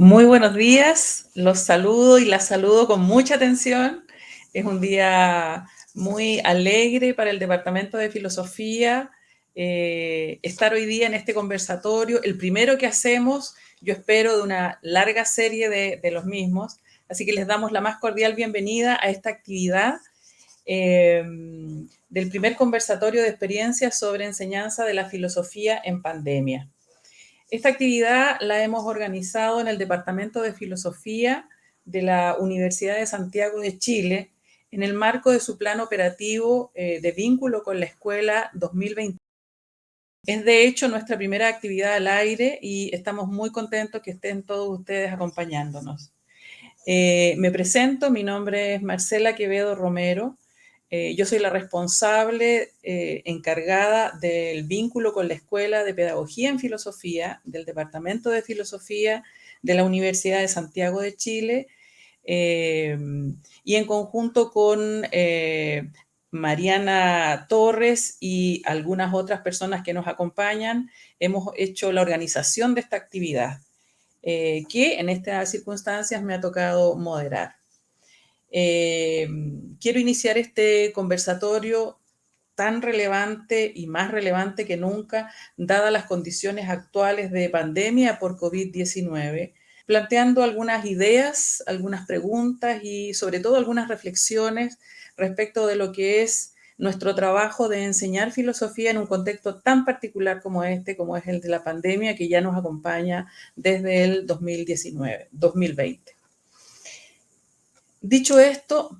Muy buenos días, los saludo y las saludo con mucha atención. Es un día muy alegre para el Departamento de Filosofía estar hoy día en este conversatorio, el primero que hacemos, yo espero, de una larga serie de los mismos. Así que les damos la más cordial bienvenida a esta actividad eh, del primer conversatorio de experiencias sobre enseñanza de la filosofía en pandemia. Esta actividad la hemos organizado en el Departamento de Filosofía de la Universidad de Santiago de Chile en el marco de su plan operativo de vínculo con la escuela 2020. Es de hecho nuestra primera actividad al aire y estamos muy contentos que estén todos ustedes acompañándonos. Me presento, mi nombre es Marcela Quevedo Romero. Yo soy la responsable encargada del vínculo con la Escuela de Pedagogía en Filosofía del Departamento de Filosofía de la Universidad de Santiago de Chile y en conjunto con Mariana Torres y algunas otras personas que nos acompañan, hemos hecho la organización de esta actividad que en estas circunstancias me ha tocado moderar. Quiero iniciar este conversatorio tan relevante y más relevante que nunca, dadas las condiciones actuales de pandemia por COVID-19, planteando algunas ideas, algunas preguntas y sobre todo algunas reflexiones respecto de lo que es nuestro trabajo de enseñar filosofía en un contexto tan particular como este, como es el de la pandemia que ya nos acompaña desde el 2020. Dicho esto,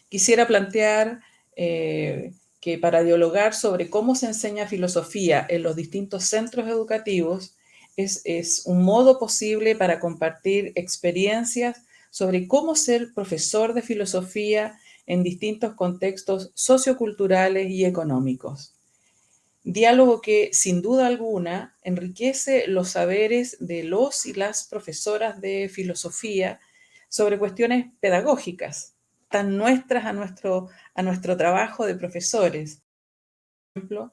quisiera plantear que para dialogar sobre cómo se enseña filosofía en los distintos centros educativos es un modo posible para compartir experiencias sobre cómo ser profesor de filosofía en distintos contextos socioculturales y económicos. Diálogo que, sin duda alguna, enriquece los saberes de los y las profesoras de filosofía sobre cuestiones pedagógicas, tan nuestras a nuestro trabajo de profesores. Por ejemplo,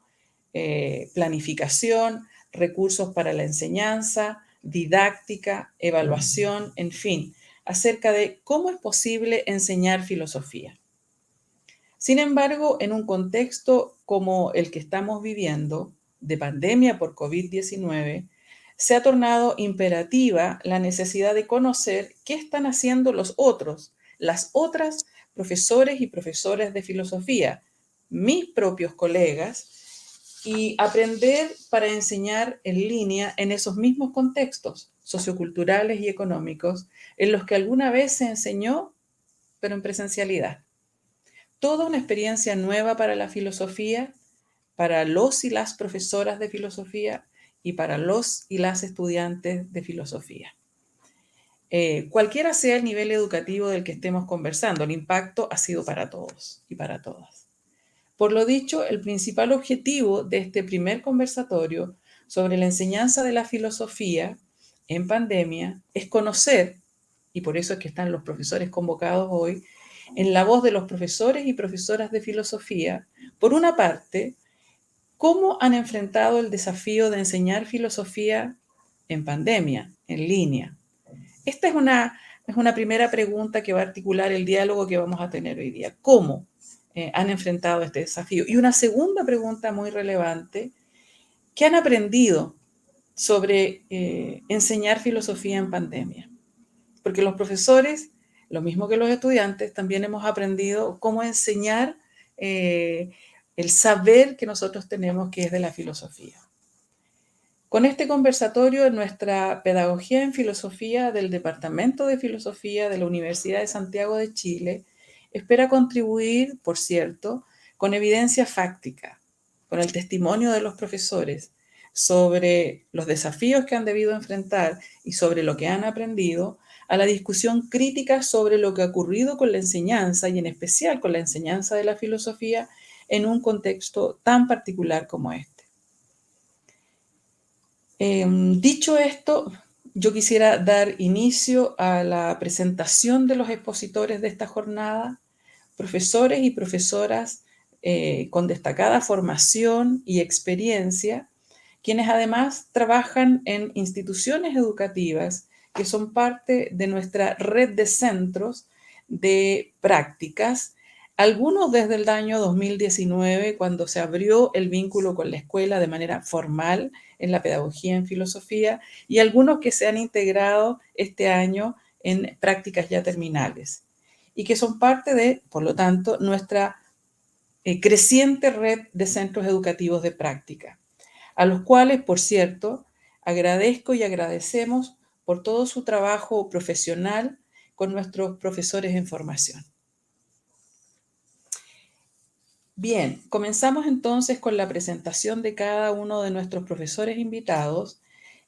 planificación, recursos para la enseñanza, didáctica, evaluación, en fin, acerca de cómo es posible enseñar filosofía. Sin embargo, en un contexto como el que estamos viviendo, de pandemia por COVID-19, se ha tornado imperativa la necesidad de conocer qué están haciendo los otros, las otras profesores y profesores de filosofía, mis propios colegas, y aprender para enseñar en línea en esos mismos contextos socioculturales y económicos en los que alguna vez se enseñó, pero en presencialidad. Toda una experiencia nueva para la filosofía, para los y las profesoras de filosofía y para los y las estudiantes de filosofía. Cualquiera sea el nivel educativo del que estemos conversando, el impacto ha sido para todos y para todas. Por lo dicho, el principal objetivo de este primer conversatorio sobre la enseñanza de la filosofía en pandemia es conocer, y por eso es que están los profesores convocados hoy, en la voz de los profesores y profesoras de filosofía, por una parte, cómo han enfrentado el desafío de enseñar filosofía en pandemia, en línea. Esta es una primera pregunta que va a articular el diálogo que vamos a tener hoy día. ¿Cómo han enfrentado este desafío? Y una segunda pregunta muy relevante, ¿qué han aprendido sobre enseñar filosofía en pandemia? Porque los profesores, lo mismo que los estudiantes, también hemos aprendido cómo enseñar el saber que nosotros tenemos que es de la filosofía. Con este conversatorio en nuestra pedagogía en filosofía del Departamento de Filosofía de la Universidad de Santiago de Chile, espera contribuir, por cierto, con evidencia fáctica, con el testimonio de los profesores sobre los desafíos que han debido enfrentar y sobre lo que han aprendido, a la discusión crítica sobre lo que ha ocurrido con la enseñanza y en especial con la enseñanza de la filosofía en un contexto tan particular como este. Dicho esto, yo quisiera dar inicio a la presentación de los expositores de esta jornada, profesores y profesoras con destacada formación y experiencia quienes además trabajan en instituciones educativas que son parte de nuestra red de centros de prácticas, algunos desde el año 2019, cuando se abrió el vínculo con la escuela de manera formal en la pedagogía en filosofía, y algunos que se han integrado este año en prácticas ya terminales, y que son parte de, por lo tanto, nuestra creciente red de centros educativos de práctica, a los cuales, por cierto, agradezco y agradecemos por todo su trabajo profesional con nuestros profesores en formación. Bien, comenzamos entonces con la presentación de cada uno de nuestros profesores invitados.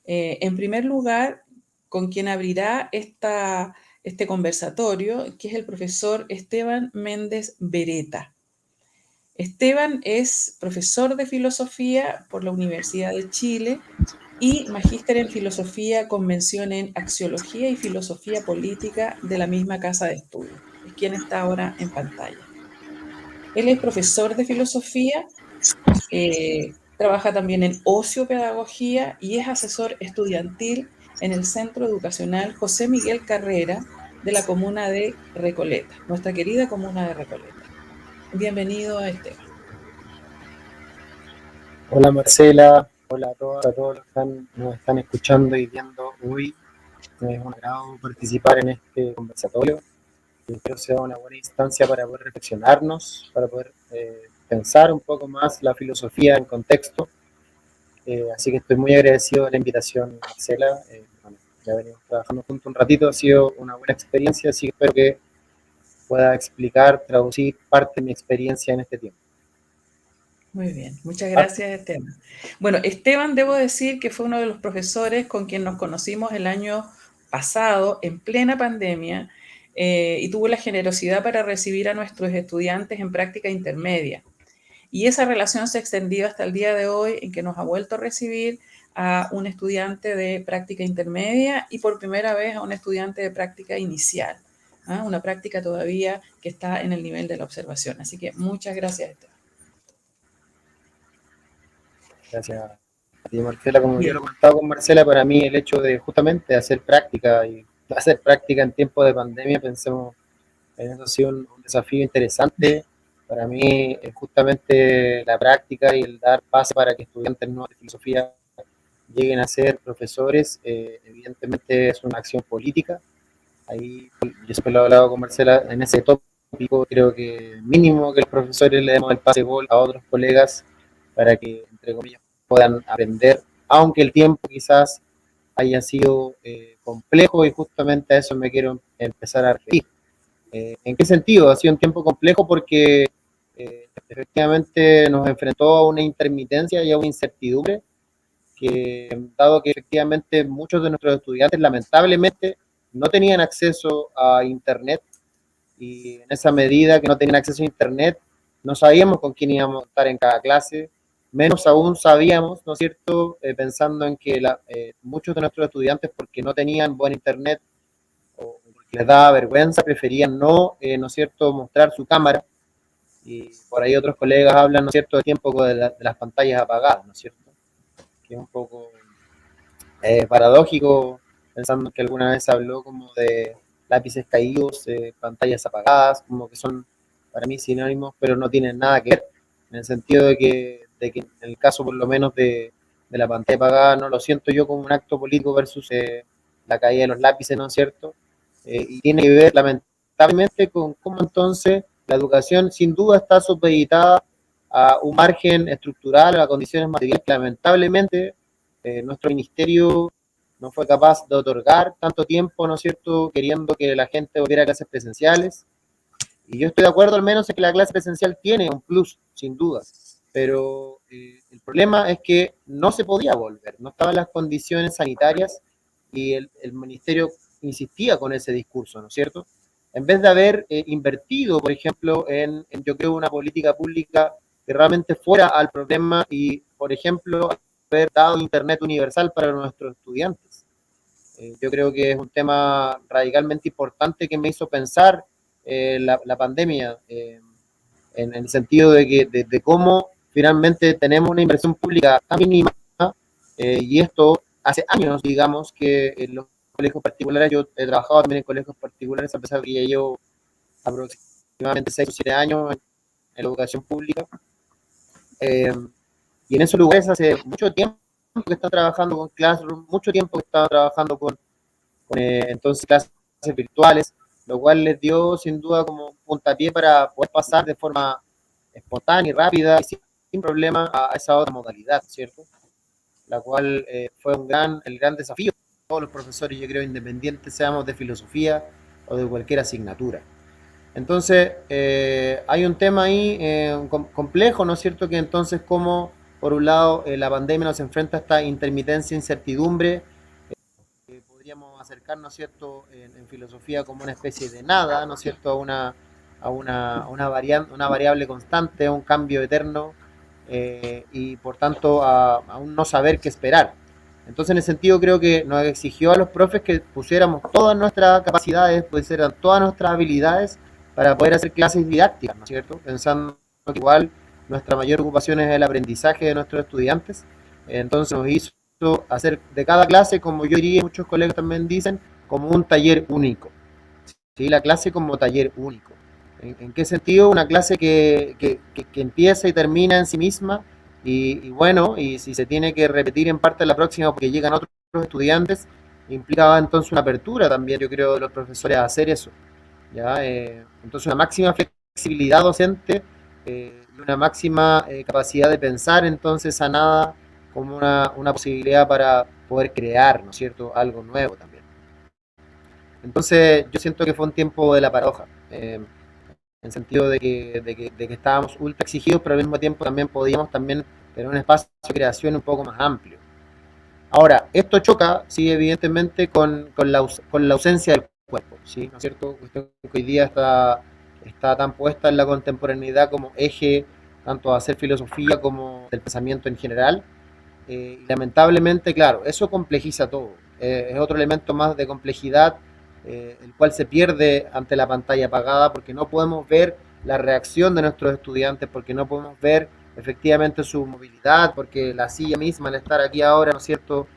En primer lugar, con quien abrirá este conversatorio, que es el profesor Esteban Méndez Beretta. Esteban es profesor de filosofía por la Universidad de Chile y magíster en filosofía con mención en axiología y filosofía política de la misma casa de estudios. Es quien está ahora en pantalla. Él es profesor de filosofía, trabaja también en ocio-pedagogía y es asesor estudiantil en el Centro Educacional José Miguel Carrera de la comuna de Recoleta, nuestra querida comuna de Recoleta. Bienvenido a Esteban. Hola Marcela, hola a todos los que nos están escuchando y viendo hoy. Es un agrado participar en este conversatorio. Espero sea una buena instancia para poder reflexionarnos, para poder pensar un poco más la filosofía en contexto. Así que estoy muy agradecido de la invitación, Marcela. Bueno, ya venimos trabajando juntos un ratito, ha sido una buena experiencia, así que espero que pueda explicar, traducir parte de mi experiencia en este tiempo. Muy bien, muchas gracias, Esteban. Bueno, Esteban, debo decir que fue uno de los profesores con quien nos conocimos el año pasado, en plena pandemia, y tuvo la generosidad para recibir a nuestros estudiantes en práctica intermedia. Y esa relación se ha extendido hasta el día de hoy, en que nos ha vuelto a recibir a un estudiante de práctica intermedia y por primera vez a un estudiante de práctica inicial, ¿ah? Una práctica todavía que está en el nivel de la observación. Así que muchas gracias, Esteban. Gracias a ti, Marcela. Como yo Bien. lo comentaba con Marcela, para mí el hecho de justamente hacer práctica y hacer práctica en tiempo de pandemia, pensemos en eso ha sido un desafío interesante. Para mí, justamente la práctica y el dar pase para que estudiantes nuevos de filosofía lleguen a ser profesores, evidentemente es una acción política. Ahí yo siempre lo he hablado con Marcela en ese tópico, creo que mínimo que los profesores le demos el pase gol a otros colegas para que, entre comillas, puedan aprender, aunque el tiempo quizás haya sido complejo y justamente a eso me quiero empezar a referir. ¿En qué sentido? Ha sido un tiempo complejo porque efectivamente nos enfrentó a una intermitencia y a una incertidumbre que, dado que efectivamente muchos de nuestros estudiantes lamentablemente no tenían acceso a Internet y en esa medida que no tenían acceso a Internet, no sabíamos con quién íbamos a estar en cada clase, menos aún sabíamos, ¿no es cierto?, pensando en que muchos de nuestros estudiantes, porque no tenían buen Internet o porque les daba vergüenza, preferían ¿no es cierto?, mostrar su cámara, y por ahí otros colegas hablan, ¿no es cierto?, de tiempo de las pantallas apagadas, ¿no es cierto?, que es un poco paradójico, pensando que alguna vez habló como de lápices caídos, pantallas apagadas, como que son para mí sinónimos, pero no tienen nada que ver, en el sentido de que en el caso por lo menos de la pantalla apagada, no lo siento yo como un acto político versus la caída de los lápices, ¿no es cierto? Y tiene que ver lamentablemente con cómo entonces la educación sin duda está supeditada a un margen estructural, a condiciones materiales que lamentablemente nuestro ministerio no fue capaz de otorgar tanto tiempo, ¿no es cierto?, queriendo que la gente volviera a clases presenciales. Y yo estoy de acuerdo al menos en que la clase presencial tiene un plus, sin duda. Pero el problema es que no se podía volver, no estaban las condiciones sanitarias y el ministerio insistía con ese discurso, ¿no es cierto? En vez de haber invertido, por ejemplo, yo creo, una política pública que realmente fuera al problema y, por ejemplo, haber dado Internet universal para nuestros estudiantes. Yo creo que es un tema radicalmente importante que me hizo pensar la pandemia, en el sentido de cómo finalmente tenemos una inversión pública tan mínima Y esto hace años, digamos, que en los colegios particulares, yo he trabajado también en colegios particulares, a pesar de que ya llevo aproximadamente 6 o 7 años en la educación pública. Eh, y en esos lugares hace mucho tiempo que están trabajando con Classroom, mucho tiempo que están trabajando con entonces clases virtuales, lo cual les dio sin duda como un puntapié para poder pasar de forma espontánea y rápida y sin problema a esa otra modalidad, ¿cierto? La cual fue el gran desafío de todos los profesores, yo creo, independientes, seamos de filosofía o de cualquier asignatura. Entonces, hay un tema ahí complejo, ¿no es cierto? Que entonces, como por un lado la pandemia nos enfrenta a esta intermitencia, incertidumbre, podríamos acercarnos, ¿no es cierto?, en filosofía como una especie de nada, ¿no es cierto?, una variable constante, a un cambio eterno, y por tanto a un no saber qué esperar. Entonces, en ese sentido, creo que nos exigió a los profes que pusiéramos todas nuestras capacidades, pusieran todas nuestras habilidades para poder hacer clases didácticas, ¿no es cierto? Pensando que igual nuestra mayor ocupación es el aprendizaje de nuestros estudiantes. Entonces nos hizo hacer de cada clase, como yo diría, muchos colegas también dicen, como un taller único. ¿Sí? La clase como taller único. ¿En qué sentido? Una clase que empieza y termina en sí misma y bueno, y si se tiene que repetir en parte la próxima porque llegan otros estudiantes, implicaba entonces una apertura también, yo creo, de los profesores a hacer eso. ¿Ya? Entonces una máxima flexibilidad docente y una máxima capacidad de pensar entonces a nada como una posibilidad para poder crear, ¿no es cierto?, algo nuevo también. Entonces yo siento que fue un tiempo de la paradoja, en el sentido de que estábamos ultra exigidos, pero al mismo tiempo también podíamos también tener un espacio de creación un poco más amplio. Ahora, esto choca, sí, evidentemente, con la ausencia del cuerpo, ¿sí? ¿No es cierto? Cuestión que hoy día está tan puesta en la contemporaneidad como eje tanto a hacer filosofía como del pensamiento en general. Y lamentablemente, claro, eso complejiza todo. Es otro elemento más de complejidad, el cual se pierde ante la pantalla apagada porque no podemos ver la reacción de nuestros estudiantes, porque no podemos ver efectivamente su movilidad, porque la silla misma, al estar aquí ahora, ¿no es cierto?,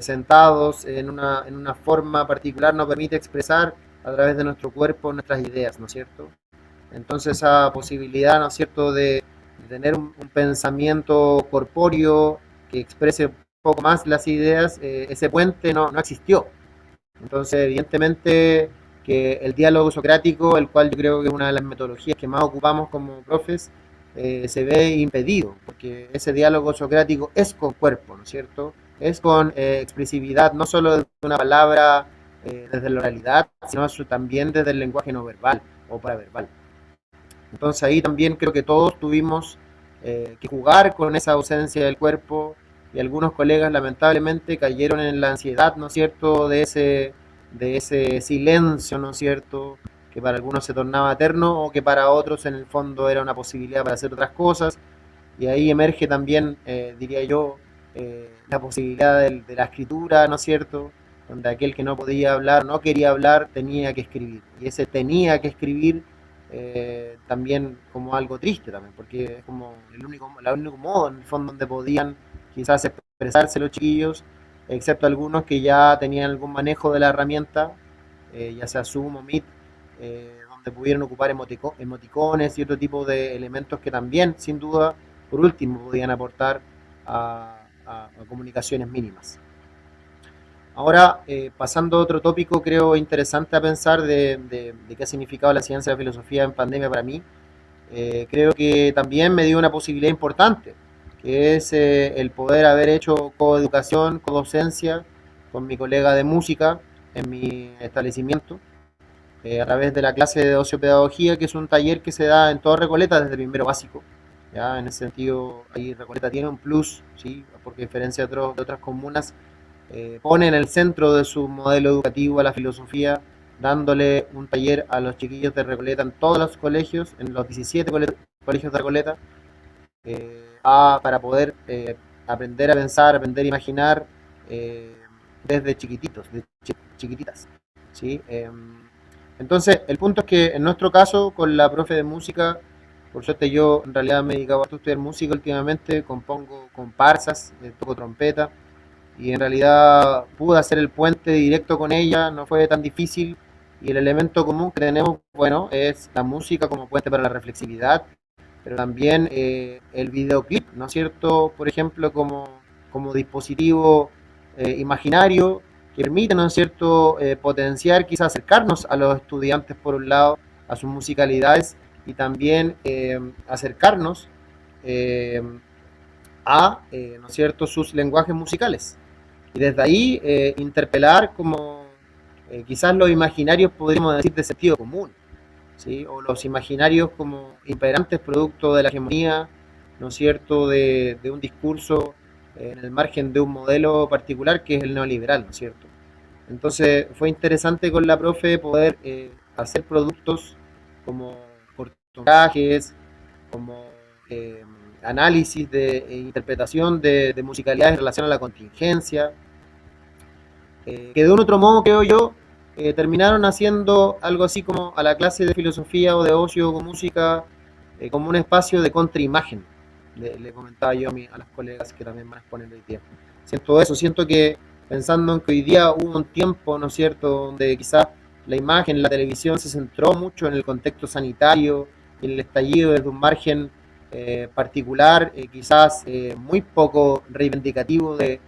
sentados en una forma particular, nos permite expresar a través de nuestro cuerpo nuestras ideas, ¿no es cierto? Entonces esa posibilidad, ¿no es cierto?, de tener un pensamiento corpóreo que exprese un poco más las ideas, ese puente no existió. Entonces, evidentemente que el diálogo socrático, el cual yo creo que es una de las metodologías que más ocupamos como profes, se ve impedido, porque ese diálogo socrático es con cuerpo, ¿no es cierto? Es con expresividad, no solo de una palabra desde la oralidad, sino también desde el lenguaje no verbal o paraverbal. Entonces ahí también creo que todos tuvimos que jugar con esa ausencia del cuerpo y algunos colegas lamentablemente cayeron en la ansiedad, ¿no es cierto?, de ese silencio, ¿no es cierto?, que para algunos se tornaba eterno o que para otros en el fondo era una posibilidad para hacer otras cosas. Y ahí emerge también, diría yo, la posibilidad de la escritura, ¿no es cierto?, donde aquel que no podía hablar, no quería hablar, tenía que escribir. Y ese tenía que escribir también como algo triste también, porque es como el único modo en el fondo donde podían quizás expresarse los chiquillos, excepto algunos que ya tenían algún manejo de la herramienta, ya sea Zoom o Meet, donde pudieron ocupar emoticones y otro tipo de elementos que también, sin duda, por último, podían aportar a comunicaciones mínimas. Ahora, pasando a otro tópico, creo interesante a pensar de qué ha significado la ciencia de la filosofía en pandemia para mí. Creo que también me dio una posibilidad importante, que es el poder haber hecho coeducación, codocencia con mi colega de música en mi establecimiento, a través de la clase de sociopedagogía, que es un taller que se da en toda Recoleta desde primero básico. ¿Ya? En ese sentido, ahí Recoleta tiene un plus, ¿sí?, porque a diferencia de otras comunas, pone en el centro de su modelo educativo a la filosofía, dándole un taller a los chiquillos de Recoleta en todos los colegios, en los 17 colegios de Recoleta, para poder aprender a pensar, aprender a imaginar desde chiquititos, de chiquititas. ¿Sí? Entonces, el punto es que en nuestro caso, con la profe de música, por suerte yo en realidad me he dedicado a estudiar música últimamente, compongo comparsas, toco trompeta, y en realidad pude hacer el puente directo con ella, no fue tan difícil, y el elemento común que tenemos, bueno, es la música como puente para la reflexividad, pero también el videoclip, ¿no es cierto? Por ejemplo, como dispositivo imaginario que permite, ¿no es cierto?, potenciar, quizás acercarnos a los estudiantes por un lado, a sus musicalidades, y también acercarnos eh, ¿no es cierto?, sus lenguajes musicales. Y desde ahí interpelar como quizás los imaginarios, podríamos decir, de sentido común, ¿sí? O los imaginarios como imperantes producto de la hegemonía, ¿no es cierto?, de un discurso en el margen de un modelo particular que es el neoliberal, ¿no es cierto? Entonces fue interesante con la profe poder hacer productos como cortometrajes, como eh, análisis de interpretación de musicalidades en relación a la contingencia, que de un otro modo, creo yo, terminaron haciendo algo así como a la clase de filosofía o de ocio con música, como un espacio de contraimagen. Le comentaba yo a las colegas que también van a exponer hoy día. Siento eso, siento que pensando en que hoy día hubo un tiempo, ¿no es cierto?, donde quizás la imagen, la televisión se centró mucho en el contexto sanitario, en el estallido desde un margen particular, quizás muy poco reivindicativo de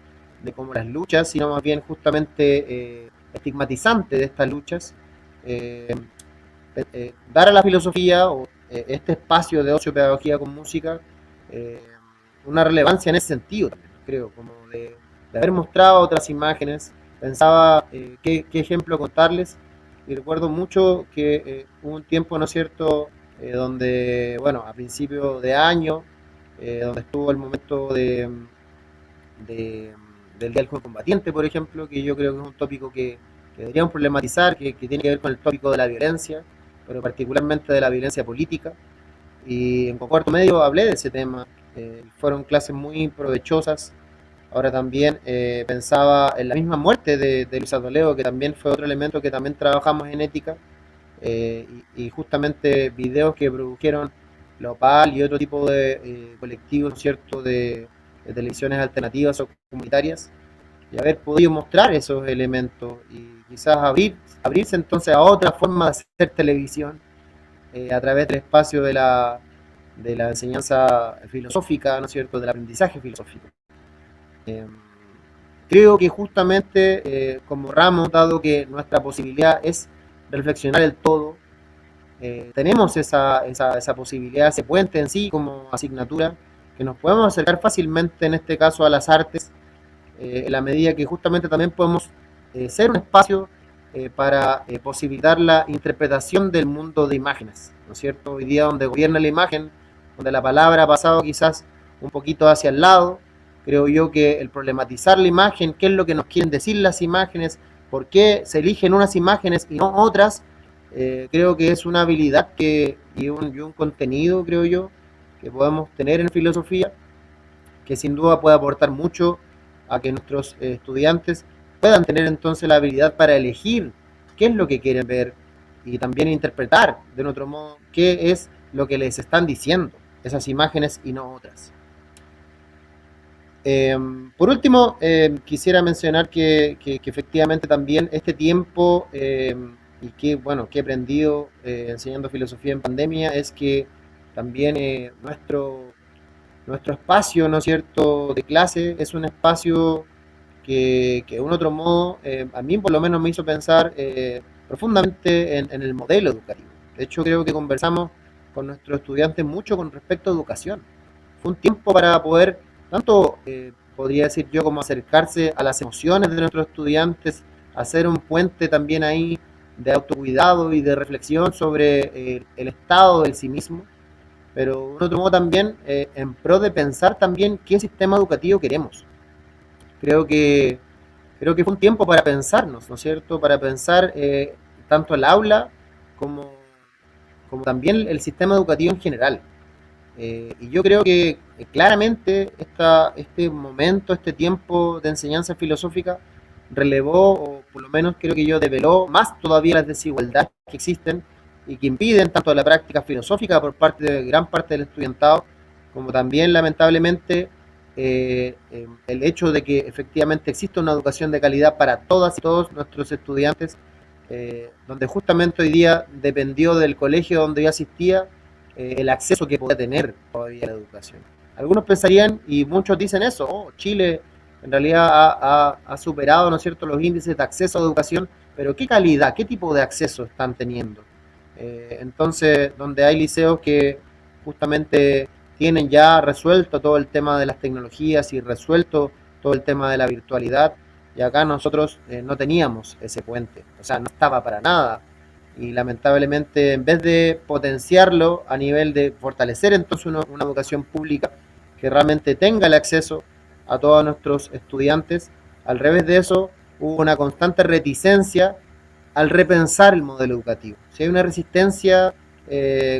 como las luchas, sino más bien justamente estigmatizante de estas luchas, eh, dar a la filosofía o este espacio de ocio pedagogía con música eh, una relevancia en ese sentido también, creo, como de haber mostrado otras imágenes, pensaba qué ejemplo contarles, y recuerdo mucho que hubo un tiempo, ¿no es cierto?, donde, bueno, a principio de año, donde estuvo el momento de, del Día del Joven Combatiente, por ejemplo, que yo creo que es un tópico que deberíamos problematizar, que tiene que ver con el tópico de la violencia, pero particularmente de la violencia política. Y en cuarto medio hablé de ese tema. Fueron clases muy provechosas. Ahora también pensaba en la misma muerte de Luisa Toledo, que también fue otro elemento que también trabajamos en ética, y justamente videos que produjeron la OPAL y otro tipo de colectivos, ¿cierto?, de televisiones alternativas o comunitarias, y haber podido mostrar esos elementos y quizás abrirse entonces a otra forma de hacer televisión a través del espacio de la enseñanza filosófica, ¿no es cierto?, del aprendizaje filosófico. Eh, Creo que justamente como ramo, dado que nuestra posibilidad es reflexionar el todo, tenemos esa posibilidad, ese puente en sí como asignatura, que nos podemos acercar fácilmente en este caso a las artes, en la medida que justamente también podemos ser un espacio para posibilitar la interpretación del mundo de imágenes, ¿no es cierto? Hoy día donde gobierna la imagen, donde la palabra ha pasado quizás un poquito hacia el lado, creo yo que el problematizar la imagen, qué es lo que nos quieren decir las imágenes, por qué se eligen unas imágenes y no otras, creo que es una habilidad y un contenido, creo yo, que podemos tener en filosofía, que sin duda puede aportar mucho a que nuestros estudiantes puedan tener entonces la habilidad para elegir qué es lo que quieren ver y también interpretar de un otro modo qué es lo que les están diciendo esas imágenes y no otras. Por último, quisiera mencionar que efectivamente también este tiempo y que bueno que he aprendido enseñando filosofía en pandemia es que también nuestro espacio, ¿no es cierto?, de clase es un espacio que de un otro modo, a mí por lo menos me hizo pensar profundamente en el modelo educativo. De hecho, creo que conversamos con nuestros estudiantes mucho con respecto a educación. Fue un tiempo para poder, tanto podría decir yo, como acercarse a las emociones de nuestros estudiantes, hacer un puente también ahí de autocuidado y de reflexión sobre el estado del sí mismo, pero de otro modo también en pro de pensar también qué sistema educativo queremos. Creo que, creo que fue un tiempo para pensarnos, ¿no es cierto? Para pensar tanto el aula como, como también el sistema educativo en general. Y yo creo que claramente este momento, este tiempo de enseñanza filosófica relevó, o por lo menos creo que yo develó más todavía las desigualdades que existen y que impiden tanto la práctica filosófica por parte de gran parte del estudiantado, como también lamentablemente el hecho de que efectivamente exista una educación de calidad para todas y todos nuestros estudiantes, donde justamente hoy día dependió del colegio donde yo asistía el acceso que podía tener todavía a la educación. Algunos pensarían, y muchos dicen eso, oh, Chile en realidad ha superado, ¿no es cierto?, los índices de acceso a educación, pero ¿qué calidad, qué tipo de acceso están teniendo? Entonces, donde hay liceos que justamente tienen ya resuelto todo el tema de las tecnologías y resuelto todo el tema de la virtualidad, y acá nosotros no teníamos ese puente, o sea, no estaba para nada. Y lamentablemente, en vez de potenciarlo a nivel de fortalecer entonces una educación pública que realmente tenga el acceso a todos nuestros estudiantes, al revés de eso, hubo una constante reticencia al repensar el modelo educativo. Si hay una resistencia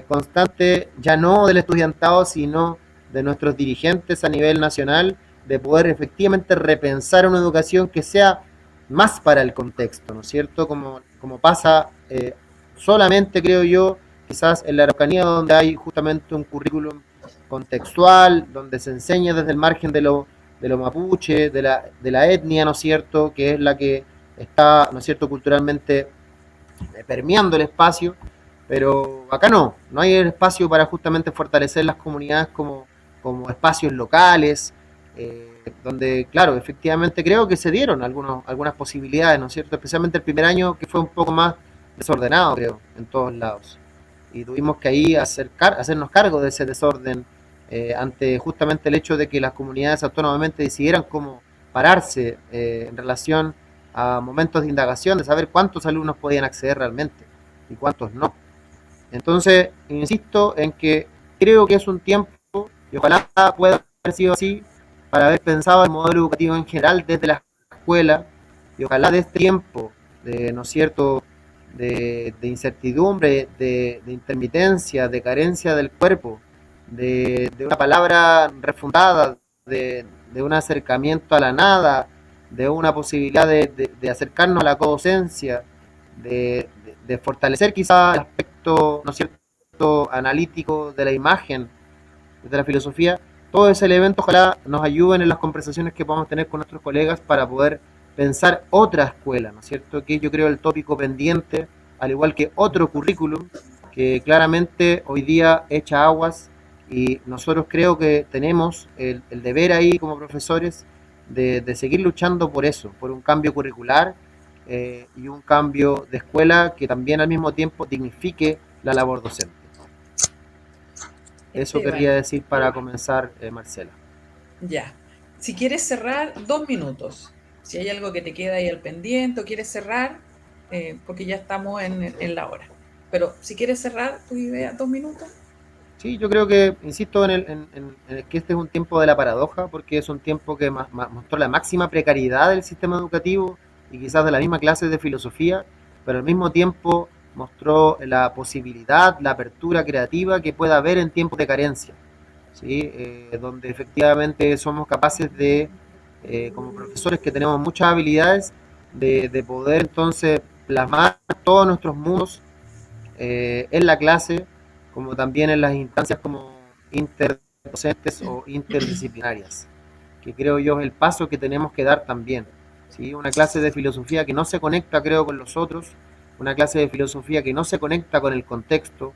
constante, ya no del estudiantado, sino de nuestros dirigentes a nivel nacional, de poder efectivamente repensar una educación que sea más para el contexto, ¿no es cierto? Como pasa solamente, creo yo, quizás en la Araucanía, donde hay justamente un currículum contextual, donde se enseña desde el margen de lo mapuche, de la etnia, ¿no es cierto?, que es la que está, ¿no es cierto?, culturalmente permeando el espacio, pero acá no hay el espacio para justamente fortalecer las comunidades como espacios locales, donde, claro, efectivamente creo que se dieron algunas posibilidades, ¿no es cierto?, especialmente el primer año que fue un poco más desordenado, creo, en todos lados. Y tuvimos que ahí hacernos cargo de ese desorden ante justamente el hecho de que las comunidades autónomamente decidieran cómo pararse en relación a momentos de indagación, de saber cuántos alumnos podían acceder realmente y cuántos no. Entonces, insisto en que creo que es un tiempo, y ojalá pueda haber sido así, para haber pensado el modelo educativo en general desde la escuela, y ojalá de este tiempo, ¿no es cierto?, de incertidumbre, de intermitencia, de carencia del cuerpo, de una palabra refundada, de un acercamiento a la nada, de una posibilidad de acercarnos a la codocencia, de fortalecer quizá el aspecto, ¿no es cierto?, analítico de la imagen, de la filosofía. Todo ese elemento ojalá nos ayuden en las conversaciones que podamos tener con nuestros colegas para poder pensar otra escuela, ¿no es cierto?, que yo creo el tópico pendiente, al igual que otro currículum que claramente hoy día echa aguas, y nosotros creo que tenemos el deber ahí como profesores de seguir luchando por eso, por un cambio curricular y un cambio de escuela que también al mismo tiempo dignifique la labor docente. Eso Esteban, querría decir para comenzar, Marcela. ya. Si quieres cerrar, 2 minutos. Si hay algo que te queda ahí al pendiente o quieres cerrar, porque ya estamos en la hora. Pero si quieres cerrar tu idea, 2 minutos. Sí, yo creo que, insisto, en que este es un tiempo de la paradoja, porque es un tiempo que mostró la máxima precariedad del sistema educativo y quizás de la misma clase de filosofía, pero al mismo tiempo mostró la posibilidad, la apertura creativa que pueda haber en tiempos de carencia, ¿sí? Donde efectivamente somos capaces de, como profesores que tenemos muchas habilidades, de poder entonces plasmar todos nuestros mundos en la clase, como también en las instancias como interdocentes o interdisciplinarias, que creo yo es el paso que tenemos que dar también. ¿Sí? Una clase de filosofía que no se conecta, creo, con los otros, una clase de filosofía que no se conecta con el contexto,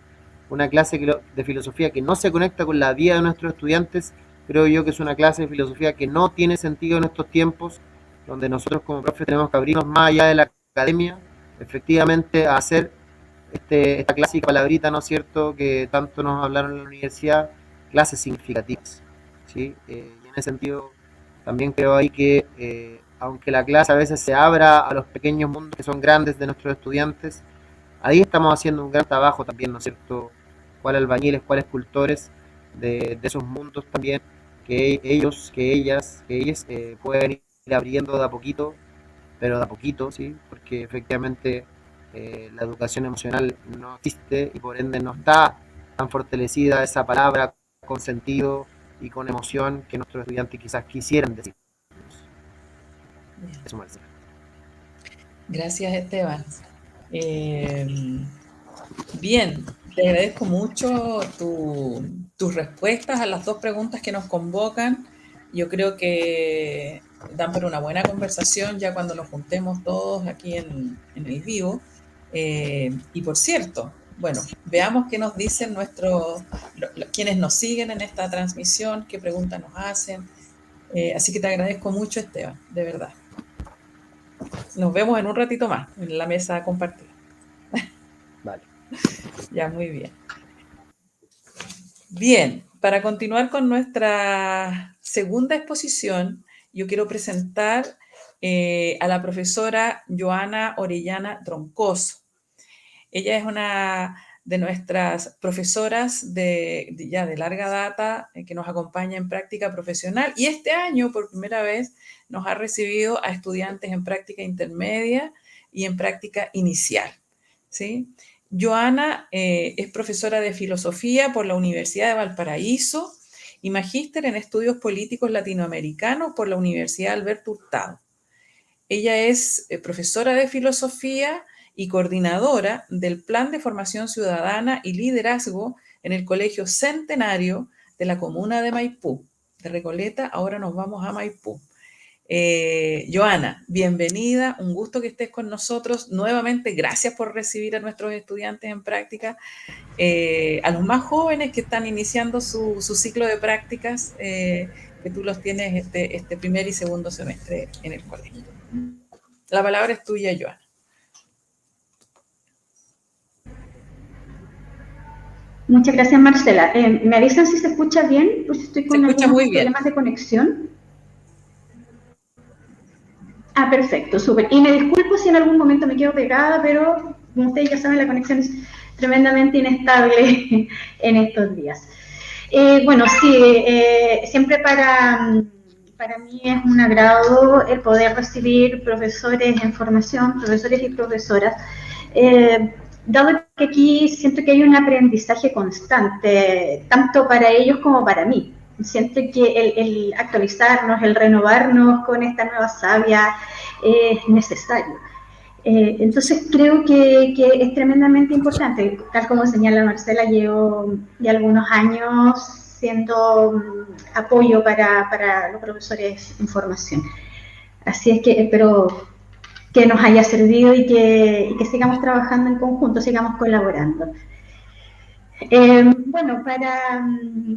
una clase de filosofía que no se conecta con la vida de nuestros estudiantes, creo yo que es una clase de filosofía que no tiene sentido en estos tiempos, donde nosotros como profes tenemos que abrirnos más allá de la academia, efectivamente a hacer esta clásica palabrita, ¿no es cierto?, que tanto nos hablaron en la universidad, clases significativas, ¿sí? Y en ese sentido, también creo ahí que, aunque la clase a veces se abra a los pequeños mundos que son grandes de nuestros estudiantes, ahí estamos haciendo un gran trabajo también, ¿no es cierto?, cuál albañiles, cuál escultores de esos mundos también, que ellos, que ellas, que ellos pueden ir abriendo de a poquito, pero de a poquito, ¿sí? Porque efectivamente la educación emocional no existe y por ende no está tan fortalecida esa palabra con sentido y con emoción que nuestros estudiantes quizás quisieran decir. Bien. Eso, Marcela. Gracias, Esteban. Eh, Bien, te agradezco mucho tus respuestas a las dos preguntas que nos convocan. Yo creo que dan para una buena conversación ya cuando nos juntemos todos aquí en el vivo. Y por cierto, bueno, veamos qué nos dicen quienes nos siguen en esta transmisión, qué preguntas nos hacen. Así que te agradezco mucho, Esteban, de verdad. Nos vemos en un ratito más en la mesa compartida. Vale. Ya, muy bien. Bien, para continuar con nuestra segunda exposición, yo quiero presentar a la profesora Joana Orellana Troncoso. Ella es una de nuestras profesoras ya de larga data que nos acompaña en práctica profesional y este año por primera vez nos ha recibido a estudiantes en práctica intermedia y en práctica inicial, ¿sí? Joana es profesora de filosofía por la Universidad de Valparaíso y magíster en estudios políticos latinoamericanos por la Universidad Alberto Hurtado. Ella es profesora de filosofía y coordinadora del Plan de Formación Ciudadana y Liderazgo en el Colegio Centenario de la Comuna de Maipú. De Recoleta, ahora nos vamos a Maipú. Joana, bienvenida, un gusto que estés con nosotros. Nuevamente, gracias por recibir a nuestros estudiantes en práctica, a los más jóvenes que están iniciando su ciclo de prácticas, que tú los tienes este primer y segundo semestre en el colegio. La palabra es tuya, Joana. Muchas gracias, Marcela. ¿Me avisan si se escucha bien? Pues estoy con algunos problemas de conexión. Ah, perfecto, súper. Y me disculpo si en algún momento me quedo pegada, pero como ustedes ya saben, la conexión es tremendamente inestable en estos días. Bueno, sí, siempre para mí es un agrado el poder recibir profesores en formación, profesores y profesoras, dado que aquí siento que hay un aprendizaje constante, tanto para ellos como para mí. Siento que el actualizarnos, el renovarnos con esta nueva savia es necesario. Entonces creo que es tremendamente importante. Tal como señala Marcela, llevo ya algunos años siendo apoyo para los profesores en formación. Así es que espero que nos haya servido y que sigamos trabajando en conjunto, sigamos colaborando. Bueno, para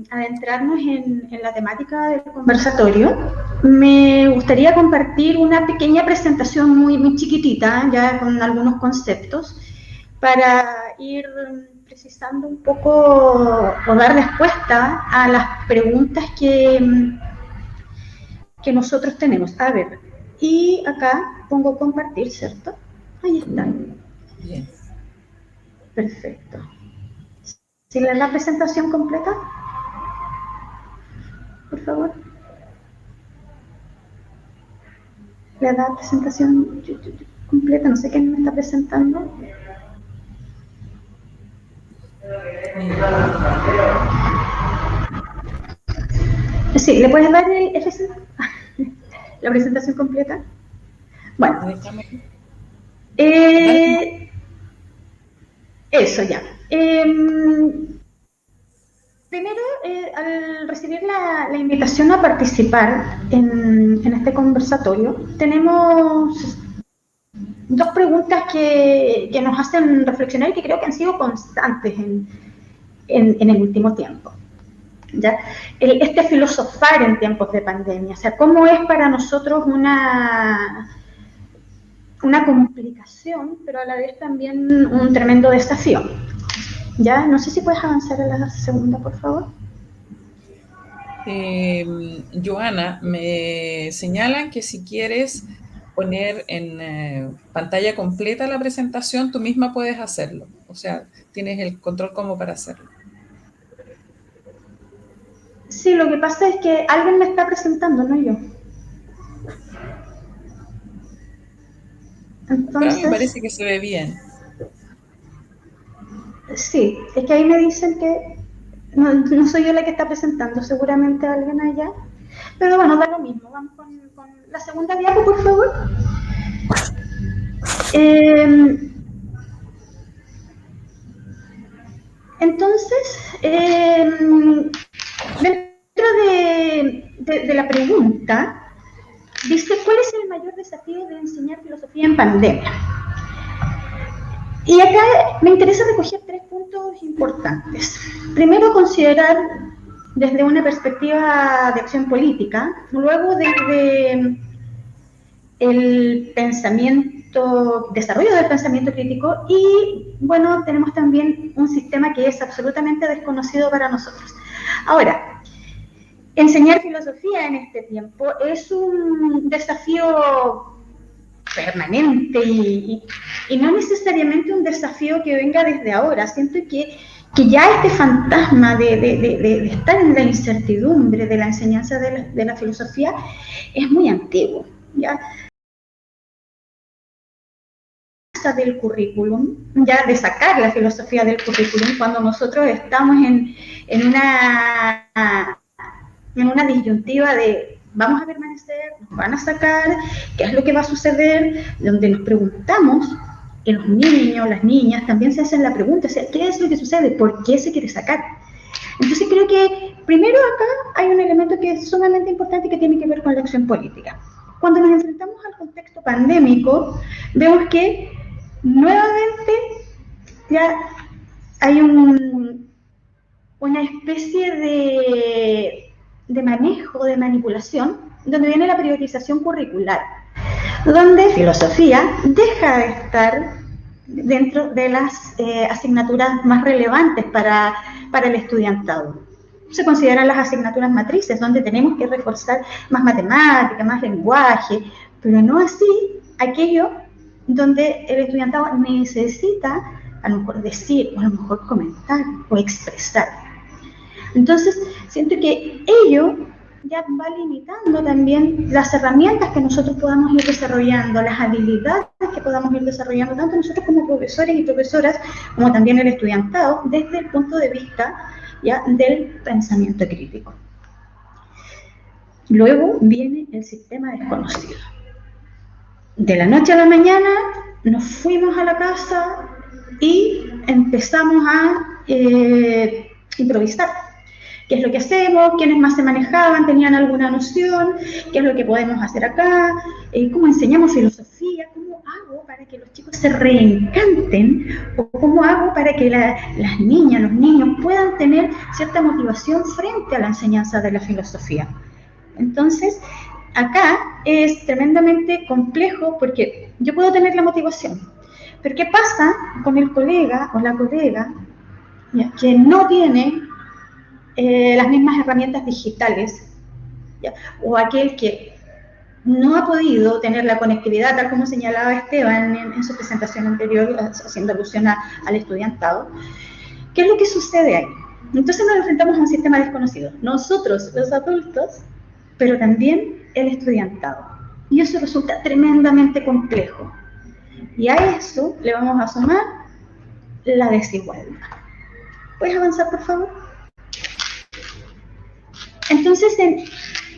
adentrarnos en la temática del conversatorio, me gustaría compartir una pequeña presentación muy chiquitita, ya con algunos conceptos, para ir precisando un poco o dar respuesta a las preguntas que nosotros tenemos. A ver, y acá pongo compartir, ¿cierto? Ahí está. Bien. Perfecto. ¿Sí leen la presentación completa? Por favor. La presentación completa, no sé quién me está presentando. Sí, ¿le puedes dar la presentación completa? Bueno. Eso ya. Primero, al recibir la invitación a participar en este conversatorio, tenemos dos preguntas que nos hacen reflexionar y que creo que han sido constantes en el último tiempo. ¿Ya? Este filosofar en tiempos de pandemia, o sea, ¿cómo es para nosotros una complicación, pero a la vez también un tremendo desafío? ¿Ya? No sé si puedes avanzar a la segunda, por favor. Joana, me señalan que si quieres poner en pantalla completa la presentación, tú misma puedes hacerlo. O sea, tienes el control como para hacerlo. Sí, lo que pasa es que alguien me está presentando, no yo. Entonces, pero a mí me parece que se ve bien. Sí, es que ahí me dicen que no soy yo la que está presentando, seguramente alguien allá. Pero bueno, da lo mismo. Vamos con la segunda diapo, por favor. Entonces, dentro de la pregunta, dice, ¿cuál es el mayor desafío de enseñar filosofía en pandemia? Y acá me interesa recoger 3 puntos importantes. Primero, considerar desde una perspectiva de acción política, luego desde el pensamiento, desarrollo del pensamiento crítico, y bueno, tenemos también un sistema que es absolutamente desconocido para nosotros. Ahora, enseñar filosofía en este tiempo es un desafío permanente y no necesariamente un desafío que venga desde ahora. Siento que ya este fantasma de estar en la incertidumbre de la enseñanza de la filosofía es muy antiguo, ¿ya? Del currículum, ya de sacar la filosofía del currículum cuando nosotros estamos en una disyuntiva de vamos a permanecer, nos van a sacar, qué es lo que va a suceder, donde nos preguntamos, que los niños, las niñas también se hacen la pregunta, o sea, ¿qué es lo que sucede? ¿Por qué se quiere sacar? Entonces creo que primero acá hay un elemento que es sumamente importante y que tiene que ver con la acción política. Cuando nos enfrentamos al contexto pandémico, vemos que nuevamente ya hay una especie de manejo, de manipulación, donde viene la priorización curricular, donde filosofía deja de estar dentro de las asignaturas más relevantes para el estudiantado. Se consideran las asignaturas matrices, donde tenemos que reforzar más matemática, más lenguaje, pero no así aquello donde el estudiantado necesita a lo mejor decir, o a lo mejor comentar, o expresar. Entonces, siento que ello ya va limitando también las herramientas que nosotros podamos ir desarrollando, las habilidades que podamos ir desarrollando, tanto nosotros como profesores y profesoras, como también el estudiantado, desde el punto de vista ya del pensamiento crítico. Luego viene el sistema desconocido. De la noche a la mañana nos fuimos a la casa y empezamos a improvisar. ¿Qué es lo que hacemos? ¿Quiénes más se manejaban? ¿Tenían alguna noción? ¿Qué es lo que podemos hacer acá? ¿Cómo enseñamos filosofía? ¿Cómo hago para que los chicos se reencanten? ¿O cómo hago para que las niñas, los niños puedan tener cierta motivación frente a la enseñanza de la filosofía? Entonces, acá es tremendamente complejo porque yo puedo tener la motivación, pero ¿qué pasa con el colega o la colega que no tiene las mismas herramientas digitales, ¿ya? O aquel que no ha podido tener la conectividad, tal como señalaba Esteban en su presentación anterior, haciendo alusión al estudiantado? ¿Qué es lo que sucede ahí? Entonces nos enfrentamos a un sistema desconocido. Nosotros, los adultos, pero también el estudiantado. Y eso resulta tremendamente complejo. Y a eso le vamos a sumar la desigualdad. ¿Puedes avanzar, por favor? Entonces, en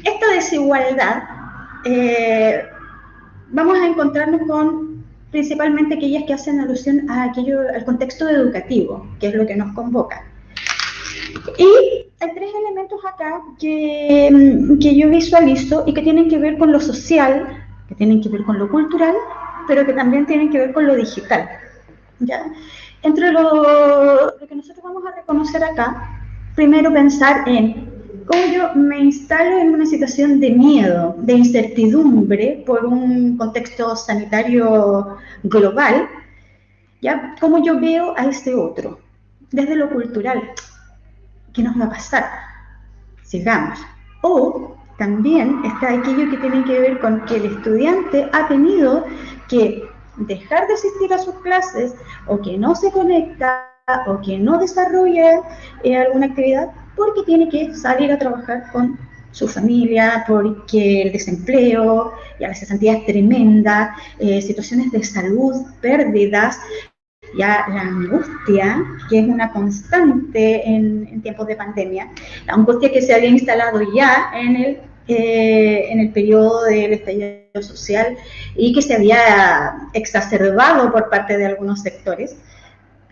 esta desigualdad, vamos a encontrarnos con principalmente aquellas que hacen alusión a al contexto educativo, que es lo que nos convoca. Y hay 3 elementos acá que yo visualizo y que tienen que ver con lo social, que tienen que ver con lo cultural, pero que también tienen que ver con lo digital, ¿ya? Entre lo que nosotros vamos a reconocer acá, primero pensar en cómo yo me instalo en una situación de miedo, de incertidumbre por un contexto sanitario global, ¿ya? Cómo yo veo a este otro, desde lo cultural. ¿Qué nos va a pasar? Sigamos. O también está aquello que tiene que ver con que el estudiante ha tenido que dejar de asistir a sus clases, o que no se conecta, o que no desarrolla alguna actividad, porque tiene que salir a trabajar con su familia, porque el desempleo, ya la cesantía es tremenda, situaciones de salud, pérdidas, ya la angustia, que es una constante en tiempos de pandemia, la angustia que se había instalado ya en el periodo del estallido social y que se había exacerbado por parte de algunos sectores,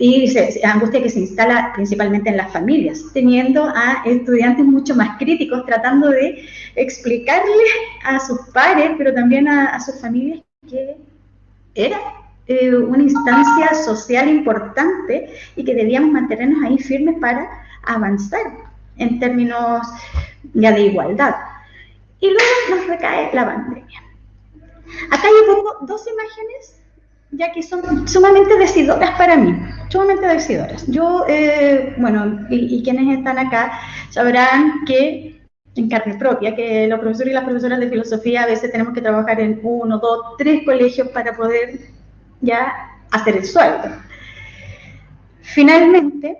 y angustia que se instala principalmente en las familias, teniendo a estudiantes mucho más críticos, tratando de explicarle a sus pares, pero también a sus familias, que era una instancia social importante y que debíamos mantenernos ahí firmes para avanzar en términos ya de igualdad. Y luego nos recae la pandemia. Acá yo pongo dos imágenes ya que son sumamente decidoras para mí, sumamente decidoras. Yo, bueno, y quienes están acá sabrán que, en carne propia, que los profesores y las profesoras de filosofía a veces tenemos que trabajar en 1, 2, 3 colegios para poder ya hacer el sueldo. Finalmente,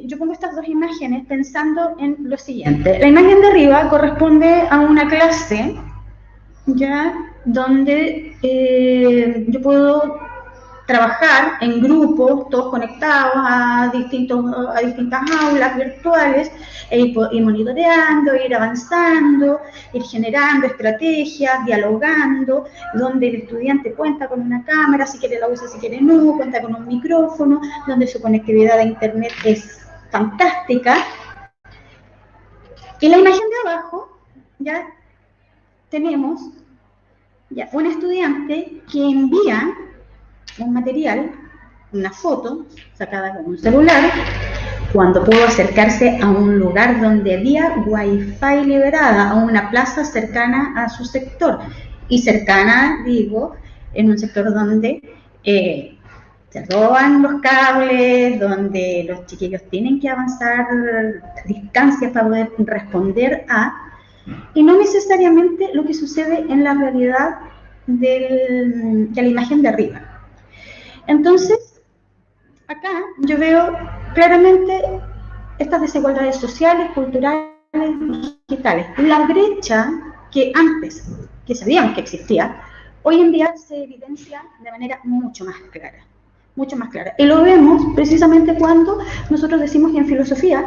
yo pongo estas dos imágenes pensando en lo siguiente. La imagen de arriba corresponde a una clase ya donde yo puedo trabajar en grupos, todos conectados a distintas aulas virtuales, e ir monitoreando, ir avanzando, ir generando estrategias, dialogando, donde el estudiante cuenta con una cámara, si quiere la usa, si quiere no, cuenta con un micrófono, donde su conectividad a internet es fantástica. Y la imagen de abajo ya tenemos ya un estudiante que envía un material, una foto sacada con un celular, cuando pudo acercarse a un lugar donde había wifi liberada, a una plaza cercana a su sector, y cercana, digo, en un sector donde se roban los cables, donde los chiquillos tienen que avanzar distancias para poder responder y no necesariamente lo que sucede en la realidad de la imagen de arriba. Entonces, acá yo veo claramente estas desigualdades sociales, culturales, digitales. La brecha que antes, que sabíamos que existía, hoy en día se evidencia de manera mucho más clara. Mucho más clara. Y lo vemos precisamente cuando nosotros decimos que en filosofía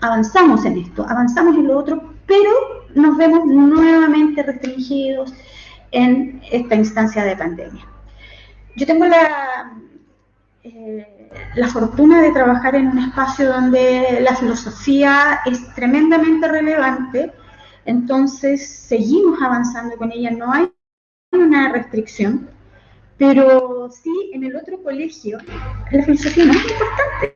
avanzamos en esto, avanzamos en lo otro, pero nos vemos nuevamente restringidos en esta instancia de pandemia. Yo tengo la fortuna de trabajar en un espacio donde la filosofía es tremendamente relevante, entonces seguimos avanzando con ella, no hay una restricción, pero sí en el otro colegio la filosofía no es importante,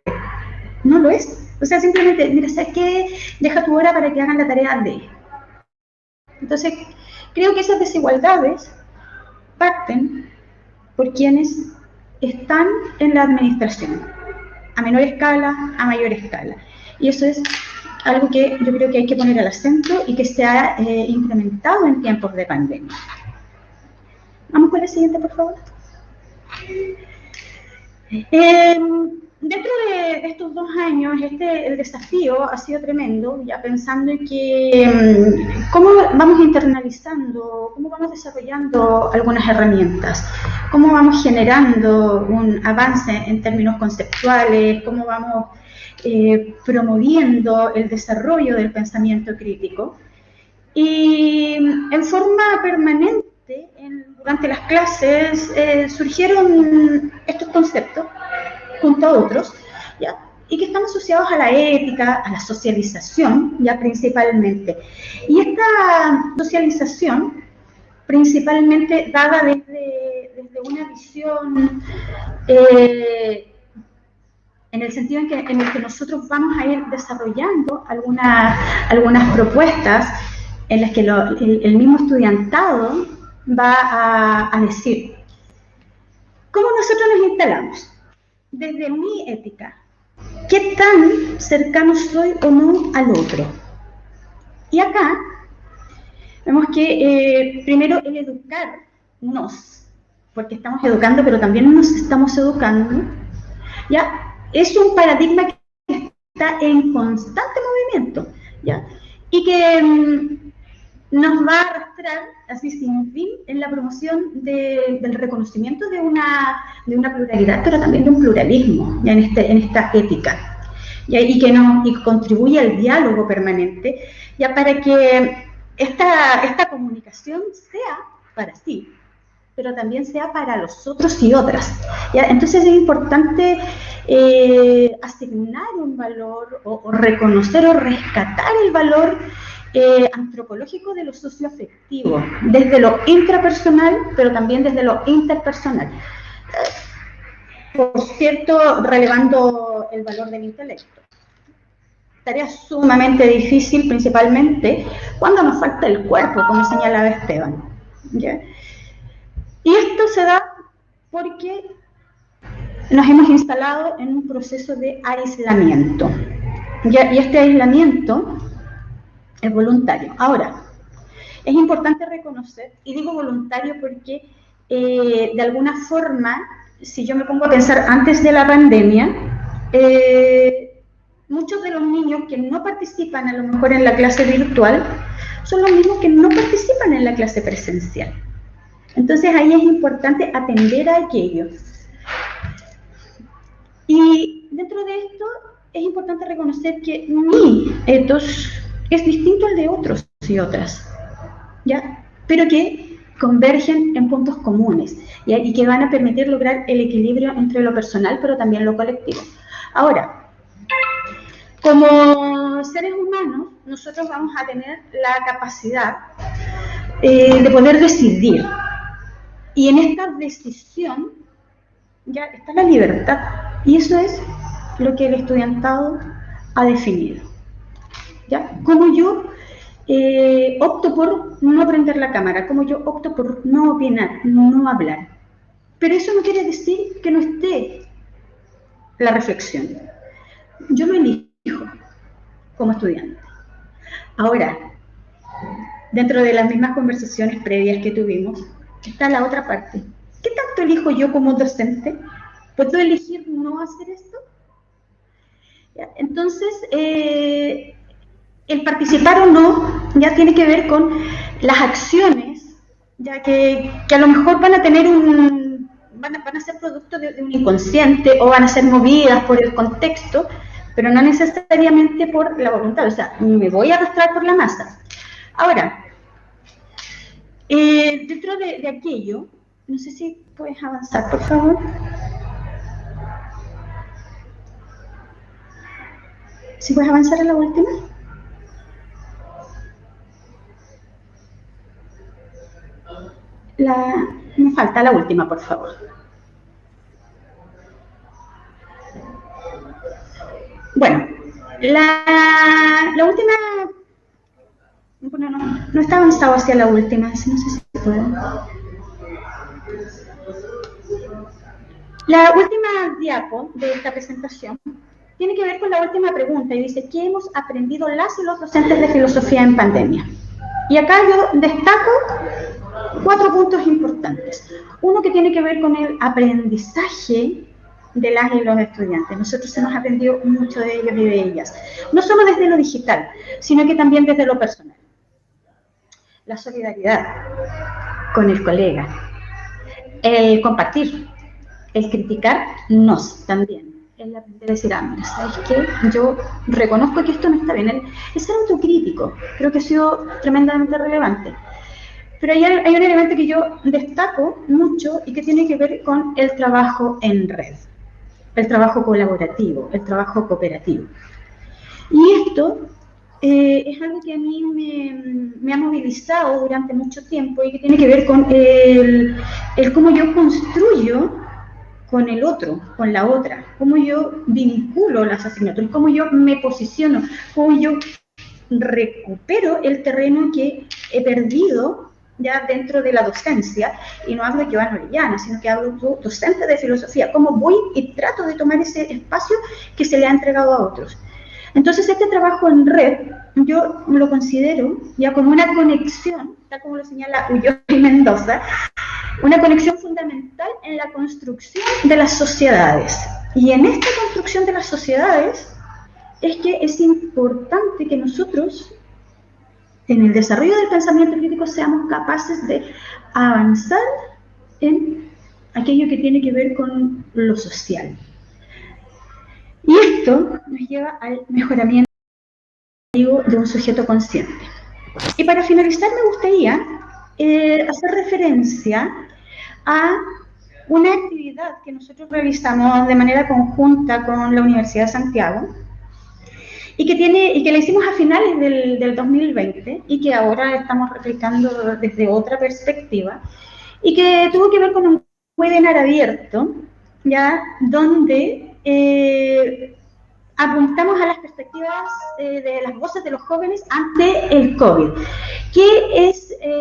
no lo es. O sea, simplemente, mira, ¿sabes qué? Deja tu hora para que hagan la tarea de. Entonces, creo que esas desigualdades parten por quienes están en la administración, a menor escala, a mayor escala. Y eso es algo que yo creo que hay que poner al acento y que se ha incrementado en tiempos de pandemia. Vamos con la siguiente, por favor. Dentro de estos 2 años, el desafío ha sido tremendo, ya pensando en que cómo vamos internalizando, cómo vamos desarrollando algunas herramientas, cómo vamos generando un avance en términos conceptuales, cómo vamos promoviendo el desarrollo del pensamiento crítico. Y en forma permanente, durante las clases, surgieron estos conceptos junto a otros, ¿ya? Y que están asociados a la ética, a la socialización, ya principalmente. Y esta socialización, principalmente dada desde una visión, en el sentido en el que nosotros vamos a ir desarrollando algunas propuestas en las que el mismo estudiantado va a decir, ¿cómo nosotros nos instalamos? Desde mi ética, ¿qué tan cercano soy o no al otro? Y acá vemos que primero el educarnos, porque estamos educando, pero también nos estamos educando, ¿ya? Es un paradigma que está en constante movimiento, ¿ya? Y que nos va a arrastrar así sin fin en la promoción del reconocimiento de una pluralidad, pero también de un pluralismo ya en esta ética, ¿ya? Y que contribuye al diálogo permanente, ya para que esta comunicación sea para sí, pero también sea para los otros y otras. ¿Ya? Entonces es importante asignar un valor o reconocer o rescatar el valor antropológico de lo socioafectivo, desde lo intrapersonal, pero también desde lo interpersonal. Por cierto, relevando el valor del intelecto. Tarea sumamente difícil, principalmente cuando nos falta el cuerpo, como señalaba Esteban. ¿Ya? Y esto se da porque nos hemos instalado en un proceso de aislamiento. ¿Ya? Y este aislamiento es voluntario. Ahora, es importante reconocer, y digo voluntario porque de alguna forma, si yo me pongo a pensar antes de la pandemia, muchos de los niños que no participan a lo mejor en la clase virtual son los mismos que no participan en la clase presencial. Entonces ahí es importante atender a aquello. Y dentro de esto es importante reconocer que mi ethos es distinto al de otros y otras, ¿ya? Pero que convergen en puntos comunes, ¿ya? Y que van a permitir lograr el equilibrio entre lo personal pero también lo colectivo. Ahora, como seres humanos, nosotros vamos a tener la capacidad de poder decidir. Y en esta decisión ya está la libertad. Y eso es lo que el estudiantado ha definido. ¿Ya? Como yo opto por no prender la cámara, como yo opto por no opinar, no hablar. Pero eso no quiere decir que no esté la reflexión. Yo lo elijo como estudiante. Ahora, dentro de las mismas conversaciones previas que tuvimos, está la otra parte. ¿Qué tanto elijo yo como docente? ¿Puedo elegir no hacer esto? Entonces, el participar o no ya tiene que ver con las acciones, ya que a lo mejor van a tener van a ser producto de un inconsciente o van a ser movidas por el contexto, pero no necesariamente por la voluntad. O sea, me voy a arrastrar por la masa. Ahora, dentro de aquello, no sé si puedes avanzar, por favor. ¿Si puedes avanzar a la última? Me falta la última, por favor. Bueno, la última, bueno, no está avanzado hacia la última, no sé si puedo. La última diapo de esta presentación tiene que ver con la última pregunta y dice, ¿qué hemos aprendido las y los docentes de filosofía en pandemia? Y acá yo destaco 4 puntos importantes. Uno que tiene que ver con el aprendizaje de las y los estudiantes. Nosotros hemos aprendido mucho de ellos y de ellas. No solo desde lo digital, sino que también desde lo personal. La solidaridad con el colega. El compartir. El criticarnos también. El aprender a decir, mira, ¿sabes qué? Yo reconozco que esto no está bien. El ser autocrítico. Creo que ha sido tremendamente relevante. Pero hay un elemento que yo destaco mucho y que tiene que ver con el trabajo en red, el trabajo colaborativo, el trabajo cooperativo. Y esto es algo que a mí me ha movilizado durante mucho tiempo y que tiene que ver con el cómo yo construyo con el otro, con la otra, cómo yo vinculo las asignaturas, cómo yo me posiciono, cómo yo recupero el terreno que he perdido ya dentro de la docencia, y no hablo de Giovanna Orellana, sino que hablo de docente de filosofía, cómo voy y trato de tomar ese espacio que se le ha entregado a otros. Entonces este trabajo en red, yo lo considero ya como una conexión, tal como lo señala Ulloa y Mendoza, una conexión fundamental en la construcción de las sociedades. Y en esta construcción de las sociedades es que es importante que nosotros, en el desarrollo del pensamiento crítico, seamos capaces de avanzar en aquello que tiene que ver con lo social. Y esto nos lleva al mejoramiento de un sujeto consciente. Y para finalizar me gustaría hacer referencia a una actividad que nosotros realizamos de manera conjunta con la Universidad de Santiago y que la hicimos a finales del 2020 y que ahora estamos replicando desde otra perspectiva y que tuvo que ver con un webinar abierto, ya, donde apuntamos a las perspectivas de las voces de los jóvenes ante el COVID.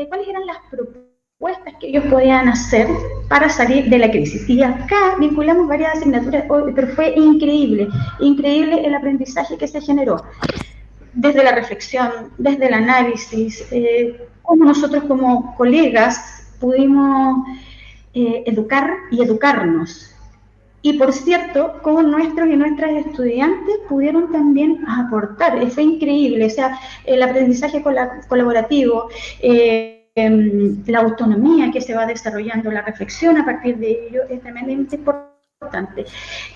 ¿Cuáles eran las propuestas que ellos podían hacer para salir de la crisis? Y acá vinculamos varias asignaturas, pero fue increíble el aprendizaje que se generó. Desde la reflexión, desde el análisis, cómo nosotros como colegas pudimos educar y educarnos. Y por cierto, cómo nuestros y nuestras estudiantes pudieron también aportar. Fue increíble, o sea, el aprendizaje colaborativo, la autonomía que se va desarrollando, la reflexión a partir de ello es tremendamente importante.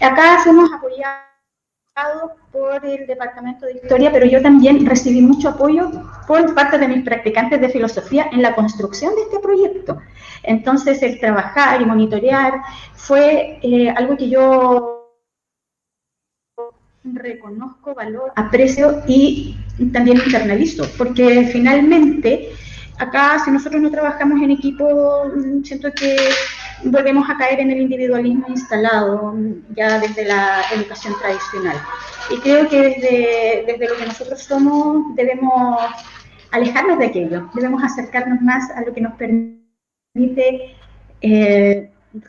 Acá fuimos apoyados por el Departamento de Historia, pero yo también recibí mucho apoyo por parte de mis practicantes de filosofía en la construcción de este proyecto. Entonces, el trabajar y monitorear fue algo que yo reconozco, valor, aprecio y también internalizo, porque finalmente acá, si nosotros no trabajamos en equipo, siento que volvemos a caer en el individualismo instalado ya desde la educación tradicional. Y creo que desde lo que nosotros somos debemos alejarnos de aquello, debemos acercarnos más a lo que nos permite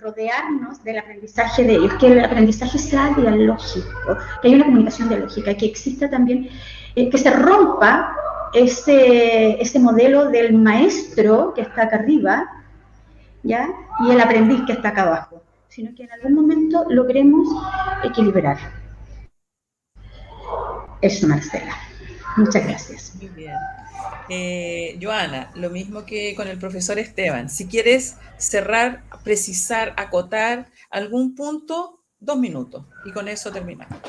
rodearnos del aprendizaje de ellos, que el aprendizaje sea dialógico, que haya una comunicación dialógica, que exista también, que se rompa ese modelo del maestro que está acá arriba, ¿ya? Y el aprendiz que está acá abajo, sino que en algún momento logremos equilibrar. Eso, Marcela. Muchas gracias. Muy bien. Joana, lo mismo que con el profesor Esteban. Si quieres cerrar, precisar, acotar algún punto, 2 minutos. Y con eso terminamos.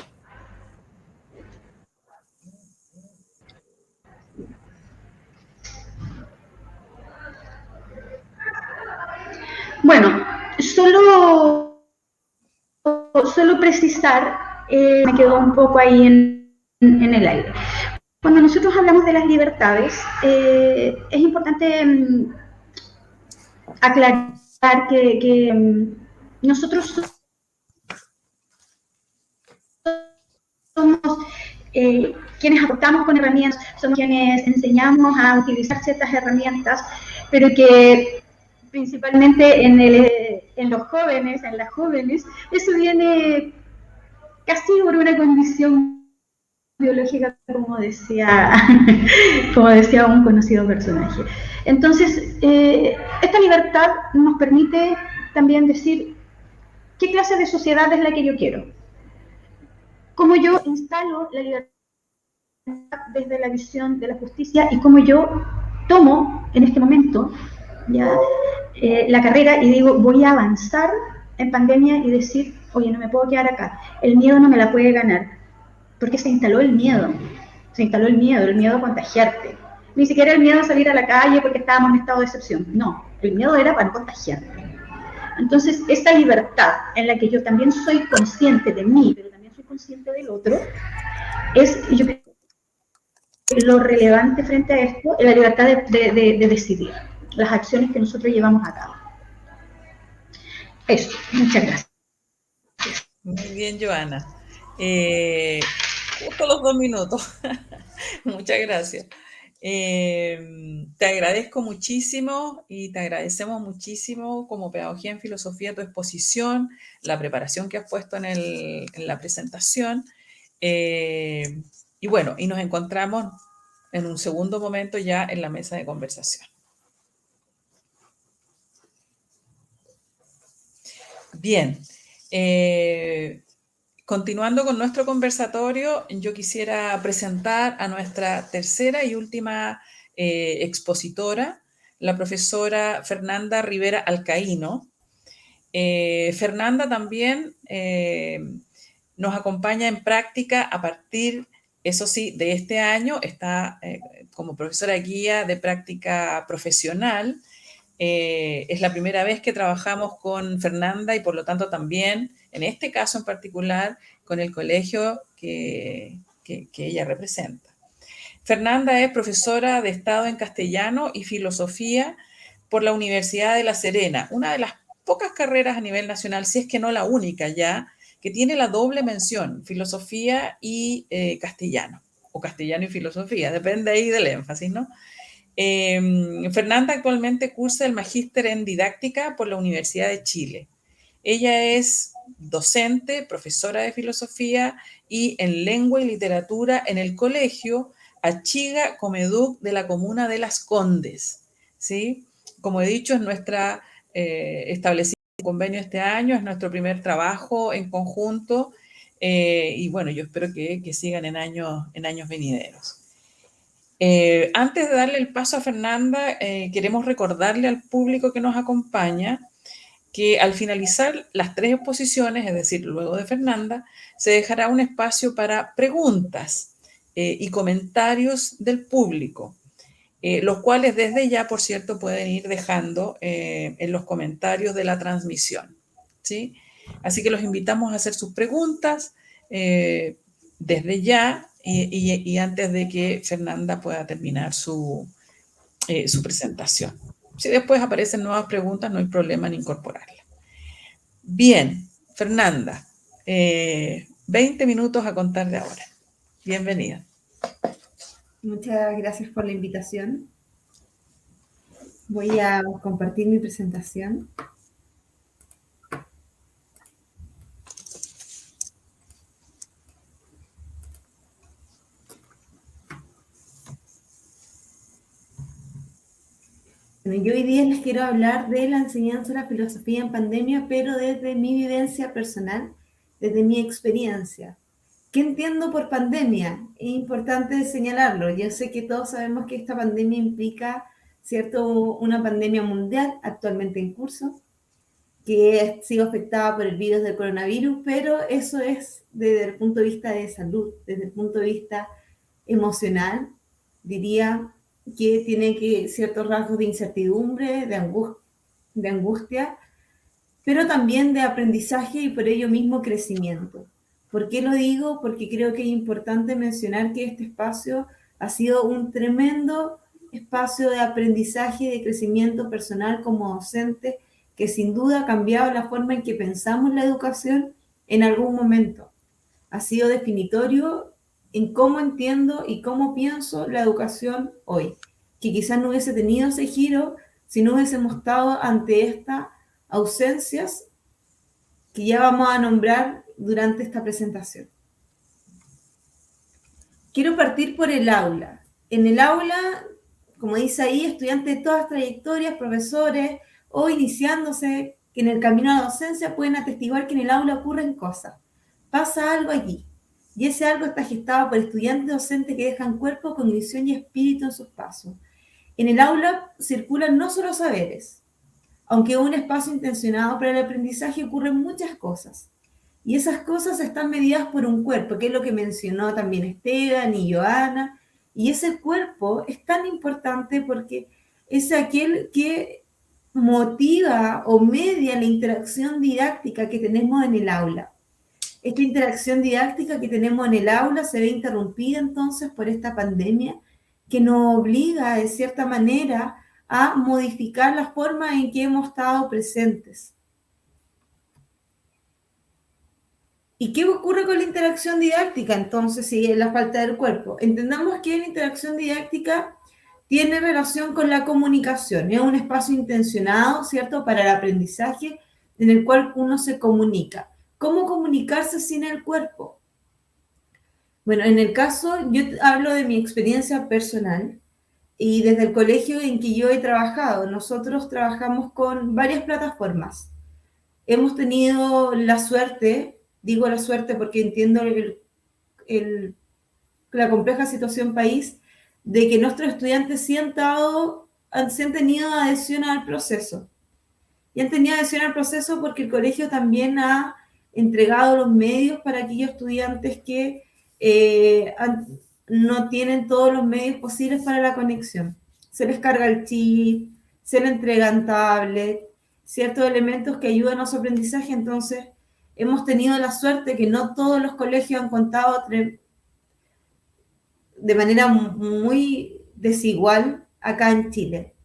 Bueno, solo precisar, me quedó un poco ahí en el aire. Cuando nosotros hablamos de las libertades, es importante aclarar que nosotros somos quienes aportamos con herramientas, somos quienes enseñamos a utilizar ciertas herramientas, pero que principalmente en los jóvenes, en las jóvenes, eso viene casi por una condición biológica, como decía un conocido personaje. Entonces, esta libertad nos permite también decir qué clase de sociedad es la que yo quiero, cómo yo instalo la libertad desde la visión de la justicia y cómo yo tomo en este momento ya la carrera y digo, voy a avanzar en pandemia y decir, oye, no me puedo quedar acá, el miedo no me la puede ganar, porque se instaló el miedo a contagiarte. Ni siquiera el miedo a salir a la calle porque estábamos en estado de excepción, no, el miedo era para contagiarte. Entonces, esta libertad en la que yo también soy consciente de mí, pero también soy consciente del otro, es, yo creo, lo relevante frente a esto es la libertad de decidir las acciones que nosotros llevamos a cabo. Eso, muchas gracias. Muy bien, Joana. Justo los 2 minutos. Muchas gracias. Te agradezco muchísimo y te agradecemos muchísimo como Pedagogía en Filosofía tu exposición, la preparación que has puesto en la presentación. Y bueno, y nos encontramos en un segundo momento ya en la mesa de conversación. Bien, continuando con nuestro conversatorio, yo quisiera presentar a nuestra tercera y última expositora, la profesora Fernanda Rivera Alcaíno. Fernanda también nos acompaña en práctica a partir, eso sí, de este año, está como profesora guía de práctica profesional Es la primera vez que trabajamos con Fernanda y por lo tanto también, en este caso en particular, con el colegio que ella representa. Fernanda es profesora de Estado en Castellano y Filosofía por la Universidad de La Serena, una de las pocas carreras a nivel nacional, si es que no la única ya, que tiene la doble mención, filosofía y castellano, o castellano y filosofía, depende ahí del énfasis, ¿no? Fernanda actualmente cursa el magíster en didáctica por la Universidad de Chile. Ella es docente, profesora de filosofía y en lengua y literatura en el colegio Achiga Comeduc de la comuna de Las Condes, ¿sí? Como he dicho, es nuestra establecida un convenio este año, es nuestro primer trabajo en conjunto y bueno, yo espero que sigan en años venideros. Antes de darle el paso a Fernanda, queremos recordarle al público que nos acompaña que al finalizar las 3 exposiciones, es decir, luego de Fernanda, se dejará un espacio para preguntas y comentarios del público, los cuales desde ya, por cierto, pueden ir dejando en los comentarios de la transmisión, ¿sí? Así que los invitamos a hacer sus preguntas desde ya y antes de que Fernanda pueda terminar su presentación. Si después aparecen nuevas preguntas, no hay problema en incorporarlas. Bien, Fernanda, 20 minutos a contar de ahora. Bienvenida. Muchas gracias por la invitación. Voy a compartir mi presentación. Bueno, yo hoy día les quiero hablar de la enseñanza de la filosofía en pandemia, pero desde mi vivencia personal, desde mi experiencia. ¿Qué entiendo por pandemia? Es importante señalarlo. Yo sé que todos sabemos que esta pandemia implica, ¿cierto?, una pandemia mundial actualmente en curso, que ha sido afectada por el virus del coronavirus, pero eso es desde el punto de vista de salud, desde el punto de vista emocional, diría que tiene ciertos rasgos de incertidumbre, de angustia, pero también de aprendizaje y por ello mismo crecimiento. ¿Por qué lo digo? Porque creo que es importante mencionar que este espacio ha sido un tremendo espacio de aprendizaje y de crecimiento personal como docente, que sin duda ha cambiado la forma en que pensamos la educación en algún momento. Ha sido definitorio en cómo entiendo y cómo pienso la educación hoy, que quizás no hubiese tenido ese giro si no hubiésemos estado ante estas ausencias que ya vamos a nombrar durante esta presentación. Quiero partir por el aula. En el aula, como dice ahí, estudiantes de todas trayectorias, profesores o iniciándose que en el camino a la docencia pueden atestiguar que en el aula ocurren cosas. Pasa algo allí. Y ese algo está gestado por estudiantes docentes que dejan cuerpo, cognición y espíritu en sus pasos. En el aula circulan no solo saberes. Aunque es un espacio intencionado para el aprendizaje, ocurren muchas cosas. Y esas cosas están medidas por un cuerpo, que es lo que mencionó también Esteban y Joana. Y ese cuerpo es tan importante porque es aquel que motiva o media la interacción didáctica que tenemos en el aula. Esta interacción didáctica que tenemos en el aula se ve interrumpida entonces por esta pandemia que nos obliga de cierta manera a modificar la forma en que hemos estado presentes. ¿Y qué ocurre con la interacción didáctica entonces si es la falta del cuerpo? Entendamos que la interacción didáctica tiene relación con la comunicación, es un espacio intencionado, ¿cierto?, para el aprendizaje en el cual uno se comunica. ¿Cómo comunicarse sin el cuerpo? Bueno, en el caso, yo hablo de mi experiencia personal y desde el colegio en que yo he trabajado. Nosotros trabajamos con varias plataformas. Hemos tenido la suerte, digo la suerte porque entiendo la compleja situación país, de que nuestros estudiantes sí han tenido adhesión al proceso. Y han tenido adhesión al proceso porque el colegio también ha entregado los medios para aquellos estudiantes que no tienen todos los medios posibles para la conexión. Se les carga el chip, se le entregan tablets, ciertos elementos que ayudan a su aprendizaje. Entonces, hemos tenido la suerte que no todos los colegios han contado de manera muy desigual acá en Chile.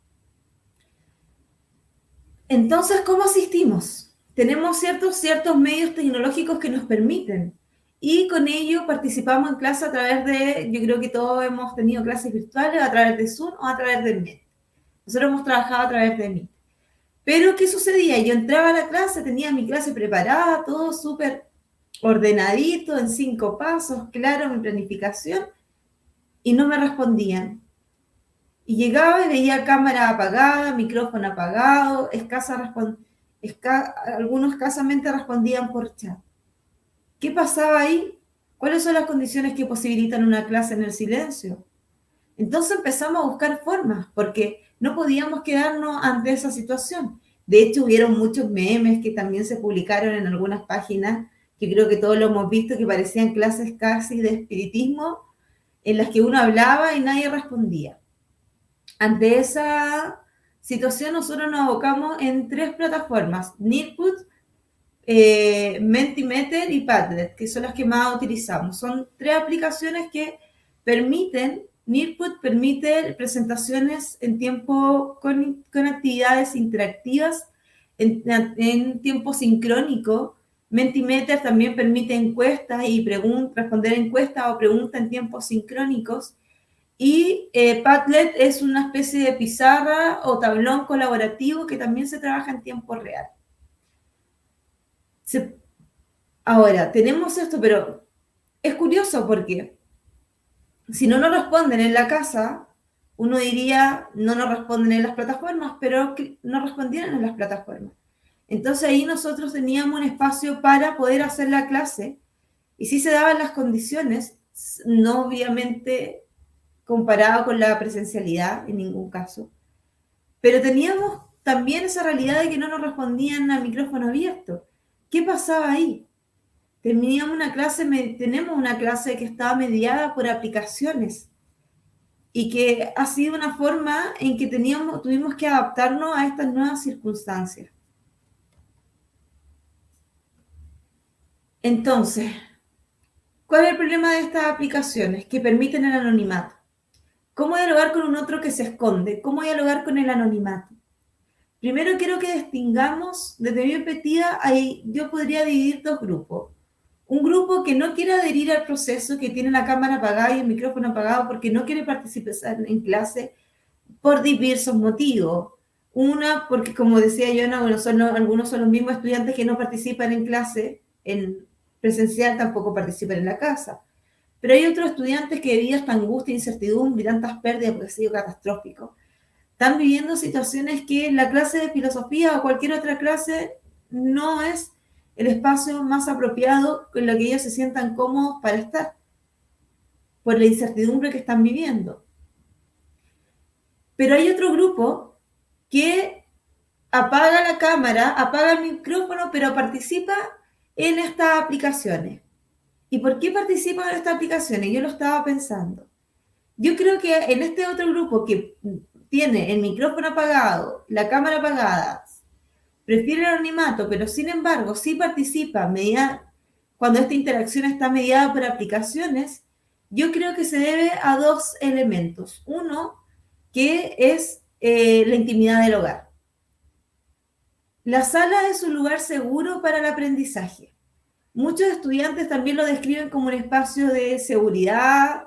Entonces, ¿cómo asistimos? Tenemos ciertos medios tecnológicos que nos permiten, y con ello participamos en clase a través de, yo creo que todos hemos tenido clases virtuales a través de Zoom o a través de Meet. Nosotros hemos trabajado a través de Meet. Pero, ¿qué sucedía? Yo entraba a la clase, tenía mi clase preparada, todo súper ordenadito, en 5 pasos, claro, mi planificación, y no me respondían. Y llegaba y veía cámara apagada, micrófono apagado, algunos escasamente respondían por chat. ¿Qué pasaba ahí? ¿Cuáles son las condiciones que posibilitan una clase en el silencio? Entonces empezamos a buscar formas, porque no podíamos quedarnos ante esa situación. De hecho, hubieron muchos memes que también se publicaron en algunas páginas, que creo que todos lo hemos visto, que parecían clases casi de espiritismo, en las que uno hablaba y nadie respondía. Ante esa situación, nosotros nos abocamos en 3 plataformas: Nearpod, Mentimeter y Padlet, que son las que más utilizamos. Son 3 aplicaciones que permiten, Nearpod permite presentaciones en tiempo con actividades interactivas en tiempo sincrónico. Mentimeter también permite encuestas y responder encuestas o preguntas en tiempos sincrónicos. Y Padlet es una especie de pizarra o tablón colaborativo que también se trabaja en tiempo real. Ahora, tenemos esto, pero es curioso porque si no nos responden en la casa, uno diría, no nos responden en las plataformas, pero no respondieron en las plataformas. Entonces ahí nosotros teníamos un espacio para poder hacer la clase, y sí se daban las condiciones, no obviamente comparado con la presencialidad en ningún caso, pero teníamos también esa realidad de que no nos respondían al micrófono abierto. ¿Qué pasaba ahí? Tenemos una clase que estaba mediada por aplicaciones y que ha sido una forma en que tuvimos que adaptarnos a estas nuevas circunstancias. Entonces, ¿cuál es el problema de estas aplicaciones? Que permiten el anonimato. ¿Cómo dialogar con un otro que se esconde? ¿Cómo dialogar con el anonimato? Primero quiero que distingamos, desde mi perspectiva, yo podría dividir 2 grupos. Un grupo que no quiere adherir al proceso, que tiene la cámara apagada y el micrófono apagado porque no quiere participar en clase por diversos motivos. Una, porque como decía Joana, bueno, algunos son los mismos estudiantes que no participan en clase, en presencial tampoco participan en la casa. Pero hay otros estudiantes que debido a esta angustia, incertidumbre y tantas pérdidas, porque ha sido catastrófico, están viviendo situaciones que la clase de filosofía o cualquier otra clase no es el espacio más apropiado con lo que ellos se sientan cómodos para estar, por la incertidumbre que están viviendo. Pero hay otro grupo que apaga la cámara, apaga el micrófono, pero participa en estas aplicaciones. ¿Y por qué participan en estas aplicaciones? Yo lo estaba pensando. Yo creo que en este otro grupo que tiene el micrófono apagado, la cámara apagada, prefiere el anonimato, pero sin embargo sí participa cuando esta interacción está mediada por aplicaciones, yo creo que se debe a 2 elementos. Uno, que es la intimidad del hogar. La sala es un lugar seguro para el aprendizaje. Muchos estudiantes también lo describen como un espacio de seguridad,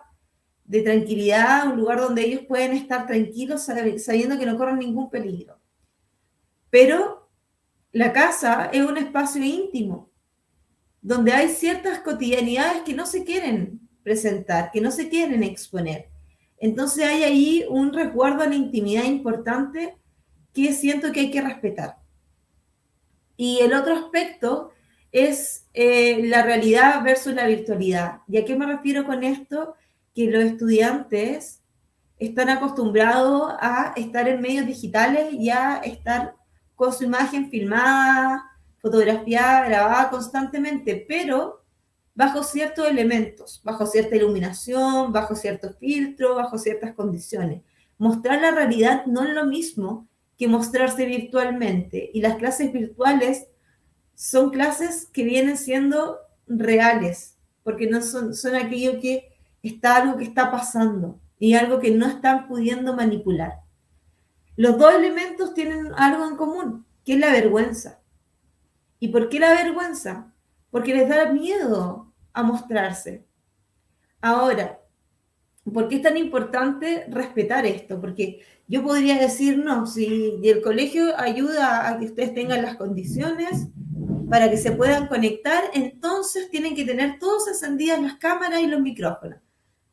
de tranquilidad, un lugar donde ellos pueden estar tranquilos sabiendo que no corren ningún peligro. Pero la casa es un espacio íntimo, donde hay ciertas cotidianidades que no se quieren presentar, que no se quieren exponer. Entonces hay ahí un resguardo a la intimidad importante que siento que hay que respetar. Y el otro aspecto es la realidad versus la virtualidad. ¿Y a qué me refiero con esto? Que los estudiantes están acostumbrados a estar en medios digitales y a estar con su imagen filmada, fotografiada, grabada constantemente, pero bajo ciertos elementos, bajo cierta iluminación, bajo ciertos filtros, bajo ciertas condiciones. Mostrar la realidad no es lo mismo que mostrarse virtualmente. Y las clases virtuales son clases que vienen siendo reales, porque no son aquello que está algo que está pasando y algo que no están pudiendo manipular. Los dos elementos tienen algo en común, que es la vergüenza. ¿Y por qué la vergüenza? Porque les da miedo a mostrarse. Ahora, ¿por qué es tan importante respetar esto? Porque yo podría decir, no, si el colegio ayuda a que ustedes tengan las condiciones para que se puedan conectar, entonces tienen que tener todas encendidas las cámaras y los micrófonos,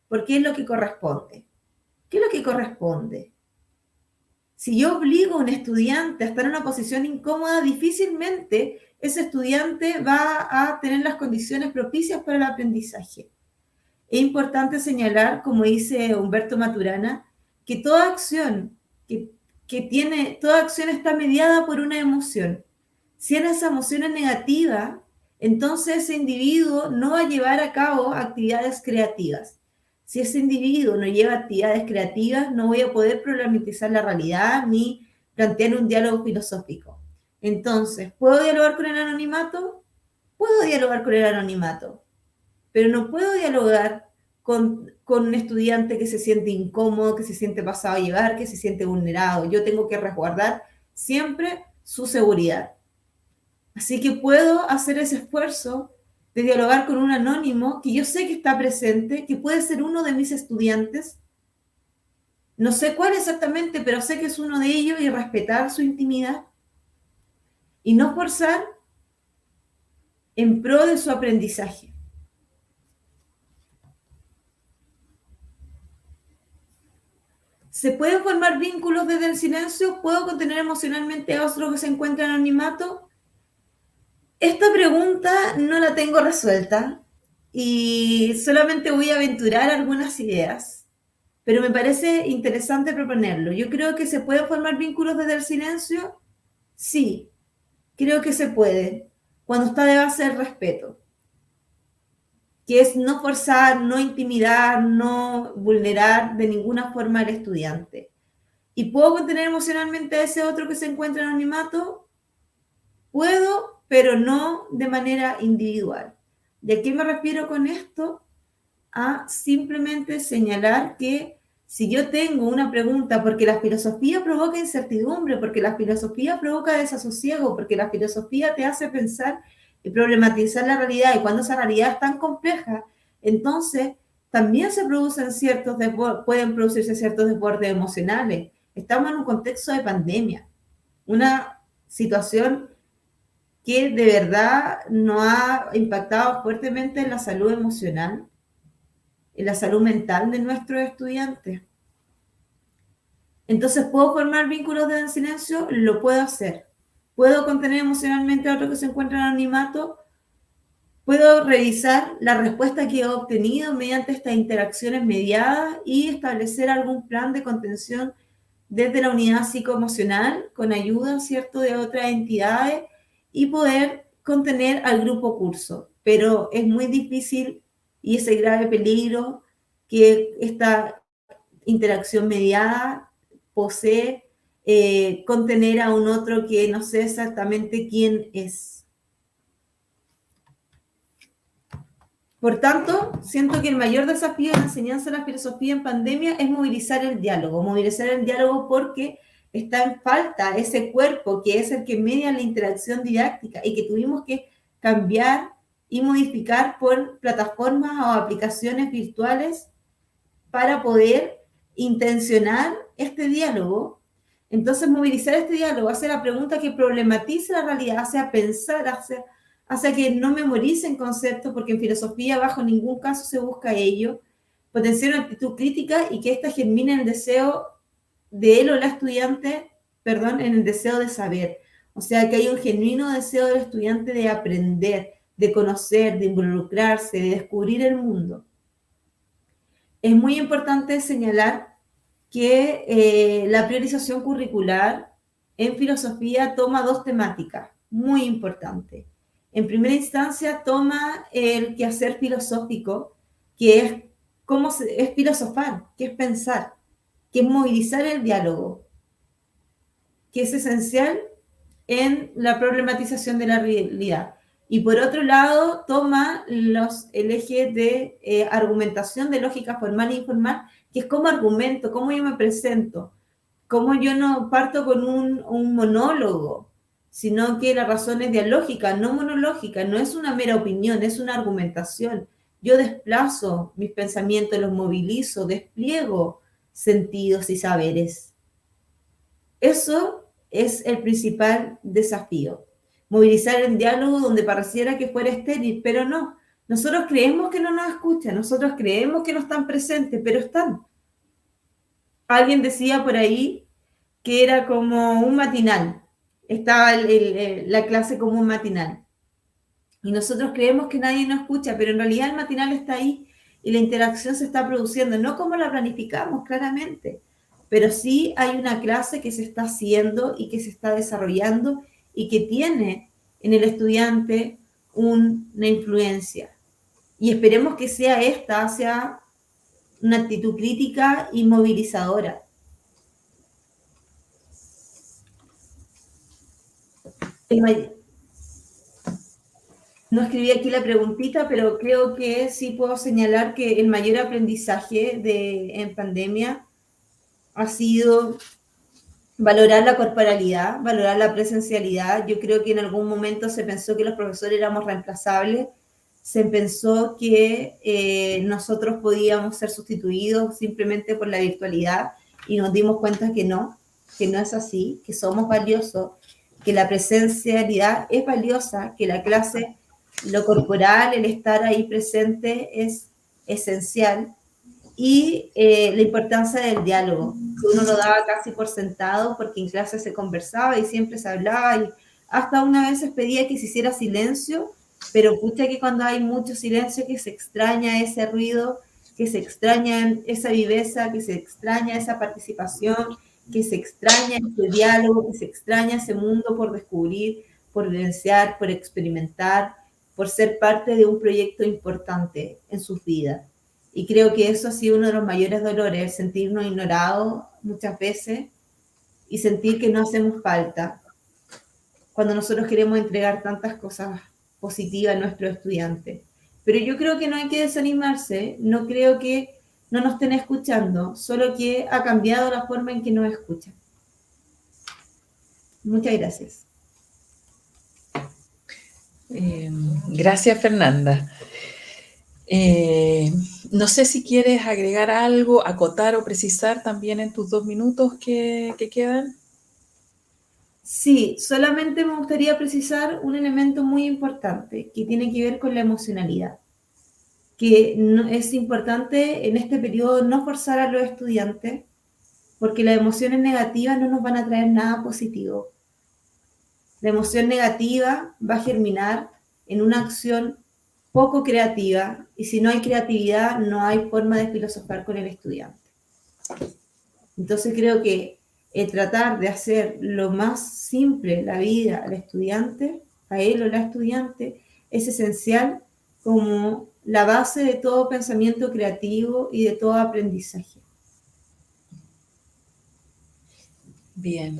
porque es lo que corresponde. ¿Qué es lo que corresponde? Si yo obligo a un estudiante a estar en una posición incómoda, difícilmente ese estudiante va a tener las condiciones propicias para el aprendizaje. Es importante señalar, como dice Humberto Maturana, que toda acción toda acción está mediada por una emoción. Si esa emoción es negativa, entonces ese individuo no va a llevar a cabo actividades creativas. Si ese individuo no lleva actividades creativas, no voy a poder problematizar la realidad ni plantear un diálogo filosófico. Entonces, ¿puedo dialogar con el anonimato? Puedo dialogar con el anonimato, pero no puedo dialogar con un estudiante que se siente incómodo, que se siente pasado a llevar, que se siente vulnerado. Yo tengo que resguardar siempre su seguridad. Así que puedo hacer ese esfuerzo de dialogar con un anónimo que yo sé que está presente, que puede ser uno de mis estudiantes. No sé cuál exactamente, pero sé que es uno de ellos y respetar su intimidad y no forzar en pro de su aprendizaje. ¿Se pueden formar vínculos desde el silencio? ¿Puedo contener emocionalmente a otro que se encuentra en anonimato? Esta pregunta no la tengo resuelta y solamente voy a aventurar algunas ideas, pero me parece interesante proponerlo. Yo creo que se pueden formar vínculos desde el silencio. Sí, creo que se puede, cuando está de base el respeto, que es no forzar, no intimidar, no vulnerar de ninguna forma al estudiante. ¿Y puedo contener emocionalmente a ese otro que se encuentra en anonimato? Puedo, pero no de manera individual. ¿Y a qué me refiero con esto? A simplemente señalar que si yo tengo una pregunta, porque la filosofía provoca incertidumbre, porque la filosofía provoca desasosiego, porque la filosofía te hace pensar y problematizar la realidad, y cuando esa realidad es tan compleja, entonces también pueden producirse ciertos desbordes emocionales. Estamos en un contexto de pandemia, una situación que de verdad nos ha impactado fuertemente en la salud emocional, en la salud mental de nuestros estudiantes. Entonces, ¿puedo formar vínculos de silencio? Lo puedo hacer. ¿Puedo contener emocionalmente a otro que se encuentra en anonimato? Puedo revisar la respuesta que he obtenido mediante estas interacciones mediadas y establecer algún plan de contención desde la unidad psicoemocional con ayuda, ¿cierto?, de otras entidades y poder contener al grupo curso. Pero es muy difícil y ese grave peligro que esta interacción mediada posee contener a un otro que no sé exactamente quién es. Por tanto, siento que el mayor desafío de la enseñanza de la filosofía en pandemia es movilizar el diálogo porque está en falta ese cuerpo que es el que media la interacción didáctica y que tuvimos que cambiar y modificar por plataformas o aplicaciones virtuales para poder intencionar este diálogo. Entonces, movilizar este diálogo, hacer la pregunta que problematice la realidad, hace pensar, hace que no memoricen conceptos, porque en filosofía bajo ningún caso se busca ello, potenciar una actitud crítica y que ésta germine en el deseo de él o la estudiante, en el deseo de saber. O sea, que hay un genuino deseo del estudiante de aprender, de conocer, de involucrarse, de descubrir el mundo. Es muy importante señalar que la priorización curricular en filosofía toma dos temáticas muy importantes. En primera instancia toma el quehacer filosófico, que es es filosofar, que es pensar, que es movilizar el diálogo. que es esencial en la problematización de la realidad. Y por otro lado, toma el eje de argumentación de lógica formal e informal, que es cómo argumento, cómo yo me presento, cómo yo no parto con un monólogo, sino que la razón es dialógica, no monológica, no es una mera opinión, es una argumentación. Yo desplazo mis pensamientos, los movilizo, despliego sentidos y saberes. Eso es el principal desafío. Movilizar el diálogo donde pareciera que fuera estéril, pero no. Nosotros creemos que no nos escuchan, nosotros creemos que no están presentes, pero están. Alguien decía por ahí que era como un matinal. Estaba la clase como un matinal. Y nosotros creemos que nadie nos escucha, pero en realidad el matinal está ahí y la interacción se está produciendo, no como la planificamos claramente, pero sí hay una clase que se está haciendo y que se está desarrollando y que tiene en el estudiante una influencia. Y esperemos que sea esta hacia una actitud crítica y movilizadora. No escribí aquí la preguntita, pero creo que sí puedo señalar que el mayor aprendizaje en pandemia ha sido valorar la corporalidad, valorar la presencialidad. Yo creo que en algún momento se pensó que los profesores éramos reemplazables, se pensó que nosotros podíamos ser sustituidos simplemente por la virtualidad y nos dimos cuenta que no es así, que somos valiosos, que la presencialidad es valiosa, que la clase, lo corporal, el estar ahí presente es esencial. Y la importancia del diálogo, que uno lo daba casi por sentado porque en clase se conversaba y siempre se hablaba y hasta una vez pedía que se hiciera silencio, pero pucha que cuando hay mucho silencio que se extraña ese ruido, que se extraña esa viveza, que se extraña esa participación, que se extraña ese diálogo, que se extraña ese mundo por descubrir, por vivenciar, por experimentar, por ser parte de un proyecto importante en sus vidas. Y creo que eso ha sido uno de los mayores dolores, el sentirnos ignorados muchas veces y sentir que no hacemos falta cuando nosotros queremos entregar tantas cosas positivas a nuestros estudiantes. Pero yo creo que no hay que desanimarse, no creo que no nos estén escuchando, solo que ha cambiado la forma en que nos escuchan. Muchas gracias. Gracias, Fernanda. No sé si quieres agregar algo, acotar o precisar también en tus 2 minutos que quedan. Sí, solamente me gustaría precisar un elemento muy importante que tiene que ver con la emocionalidad, que es importante en este periodo no forzar a los estudiantes porque las emociones negativas no nos van a traer nada positivo. La emoción negativa va a germinar en una acción poco creativa y si no hay creatividad no hay forma de filosofar con el estudiante. Entonces creo que tratar de hacer lo más simple la vida al estudiante, a él o la estudiante, es esencial como la base de todo pensamiento creativo y de todo aprendizaje. Bien.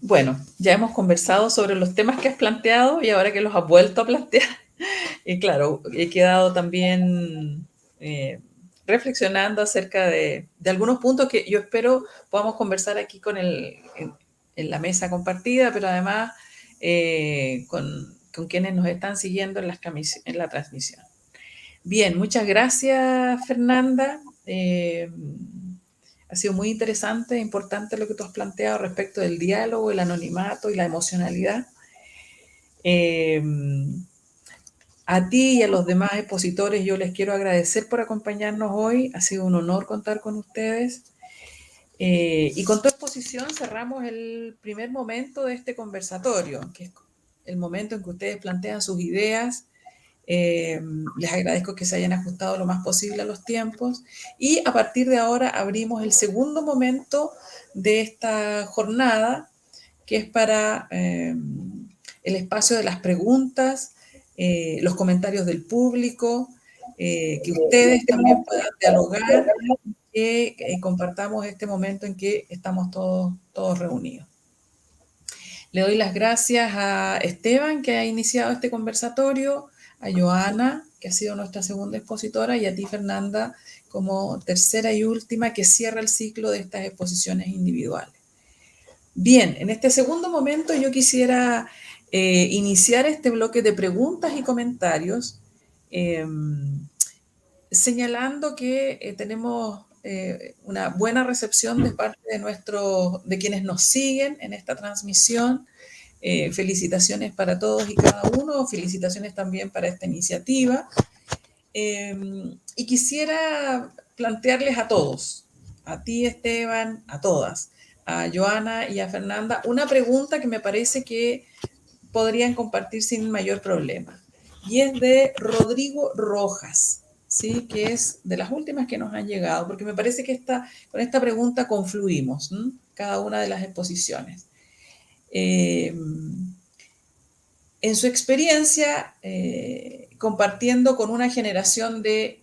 Bueno, ya hemos conversado sobre los temas que has planteado y ahora que los has vuelto a plantear, y claro, he quedado también reflexionando acerca de algunos puntos que yo espero podamos conversar aquí en la mesa compartida, pero además con quienes nos están siguiendo en la transmisión. Bien, muchas gracias, Fernanda. Ha sido muy interesante e importante lo que tú has planteado respecto del diálogo, el anonimato y la emocionalidad. A ti y a los demás expositores yo les quiero agradecer por acompañarnos hoy. Ha sido un honor contar con ustedes. Y con tu exposición cerramos el primer momento de este conversatorio, que es el momento en que ustedes plantean sus ideas. Les agradezco que se hayan ajustado lo más posible a los tiempos y a partir de ahora abrimos el segundo momento de esta jornada, que es para el espacio de las preguntas, los comentarios del público, que ustedes también puedan dialogar que compartamos este momento en que estamos todos reunidos. Le doy las gracias a Esteban, que ha iniciado este conversatorio, a Joana, que ha sido nuestra segunda expositora, y a ti, Fernanda, como tercera y última, que cierra el ciclo de estas exposiciones individuales. Bien, en este segundo momento yo quisiera iniciar este bloque de preguntas y comentarios, señalando que tenemos una buena recepción de parte de quienes nos siguen en esta transmisión. Felicitaciones para todos y cada uno, felicitaciones también para esta iniciativa. Y quisiera plantearles a todos, a ti, Esteban, a todas, a Joana y a Fernanda, una pregunta que me parece que podrían compartir sin mayor problema. Y es de Rodrigo Rojas, ¿sí? Que es de las últimas que nos han llegado, porque me parece que con esta pregunta confluimos, ¿no? Cada una de las exposiciones. En su experiencia, compartiendo con una generación de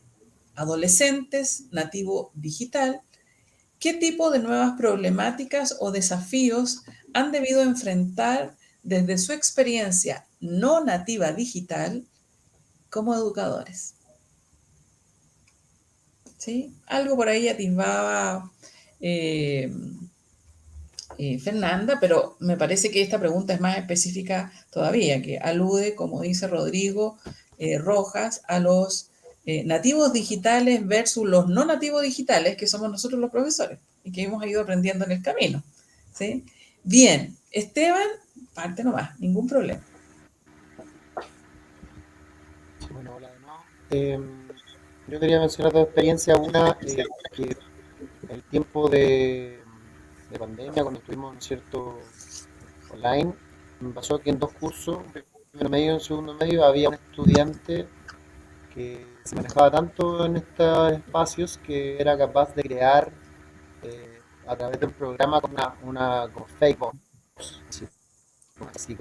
adolescentes nativo digital, ¿qué tipo de nuevas problemáticas o desafíos han debido enfrentar desde su experiencia no nativa digital como educadores? ¿Sí? Algo por ahí atisbaba Fernanda, pero me parece que esta pregunta es más específica todavía, que alude, como dice Rodrigo Rojas, a los nativos digitales versus los no nativos digitales, que somos nosotros los profesores y que hemos ido aprendiendo en el camino. ¿Sí? Bien, Esteban, parte nomás, ningún problema. Bueno, hola de nuevo. Yo quería mencionar dos experiencias. Una, que el tiempo de pandemia, cuando estuvimos, ¿no es cierto?, online, me pasó que en dos cursos, en primero medio y en segundo medio, había un estudiante que se manejaba tanto en estos espacios que era capaz de crear a través de un programa con una como fake voz, así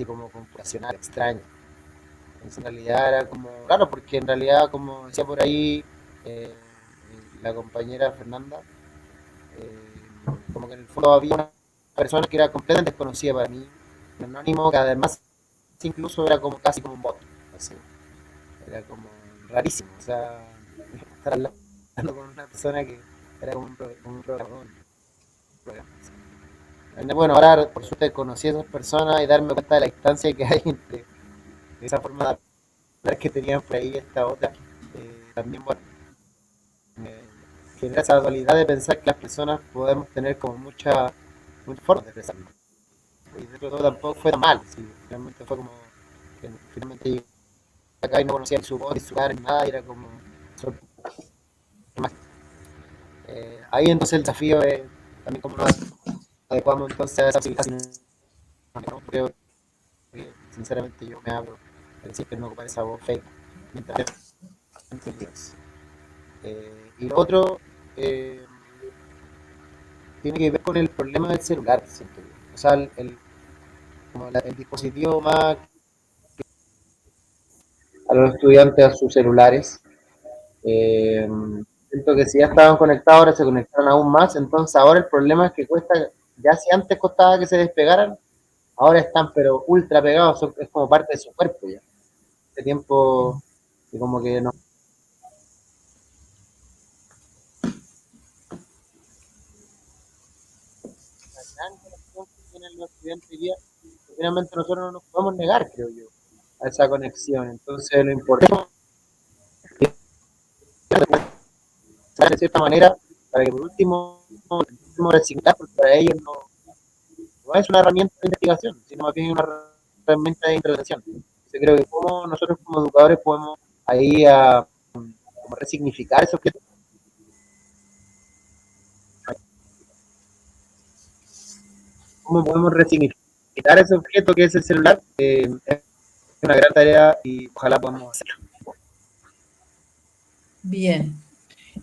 como computacional, extraño. Entonces, en realidad era como raro, porque en realidad, como decía por ahí eh, la compañera Fernanda, como que en el fondo había una persona que era completamente desconocida para mí, un anónimo que además incluso era como casi como un bot, así. Era como rarísimo, o sea, estar hablando con una persona que era como un programador. Bueno, ahora por suerte conocí a esas personas y darme cuenta de la distancia que hay entre esa forma de hablar que tenían por ahí y esta otra. También, bueno, me genera esa dualidad de pensar que las personas podemos tener como muchas formas de expresarnos. Y dentro de todo tampoco fue tan mal, sí, realmente fue como que finalmente llegué acá y no conocía ni su voz, ni su cara, ni nada, y era como ahí entonces el desafío es también como nos adecuamos entonces a esa civilización. No creo que sinceramente yo me abro a decir que no ocupar esa voz fake mientras y lo otro tiene que ver con el problema del celular, siento yo. O sea, como el dispositivo más a los estudiantes a sus celulares. Eh, Siento que si ya estaban conectados, ahora se conectaron aún más. Entonces, ahora el problema es que cuesta, ya si antes costaba que se despegaran, ahora están pero ultra pegados, es como parte de su cuerpo ya. Este tiempo, y como que no. La gran conexión que tienen los estudiantes hoy día, finalmente nosotros no nos podemos negar, creo yo, a esa conexión. Entonces, lo importante es de cierta manera para que por último resignar, porque para ellos no es una herramienta de investigación, sino más bien una herramienta de intervención. Yo creo que como nosotros como educadores podemos ahí como resignificar ese objeto. ¿Cómo podemos resignificar ese objeto que es el celular? Es una gran tarea y ojalá podamos hacerlo. Bien.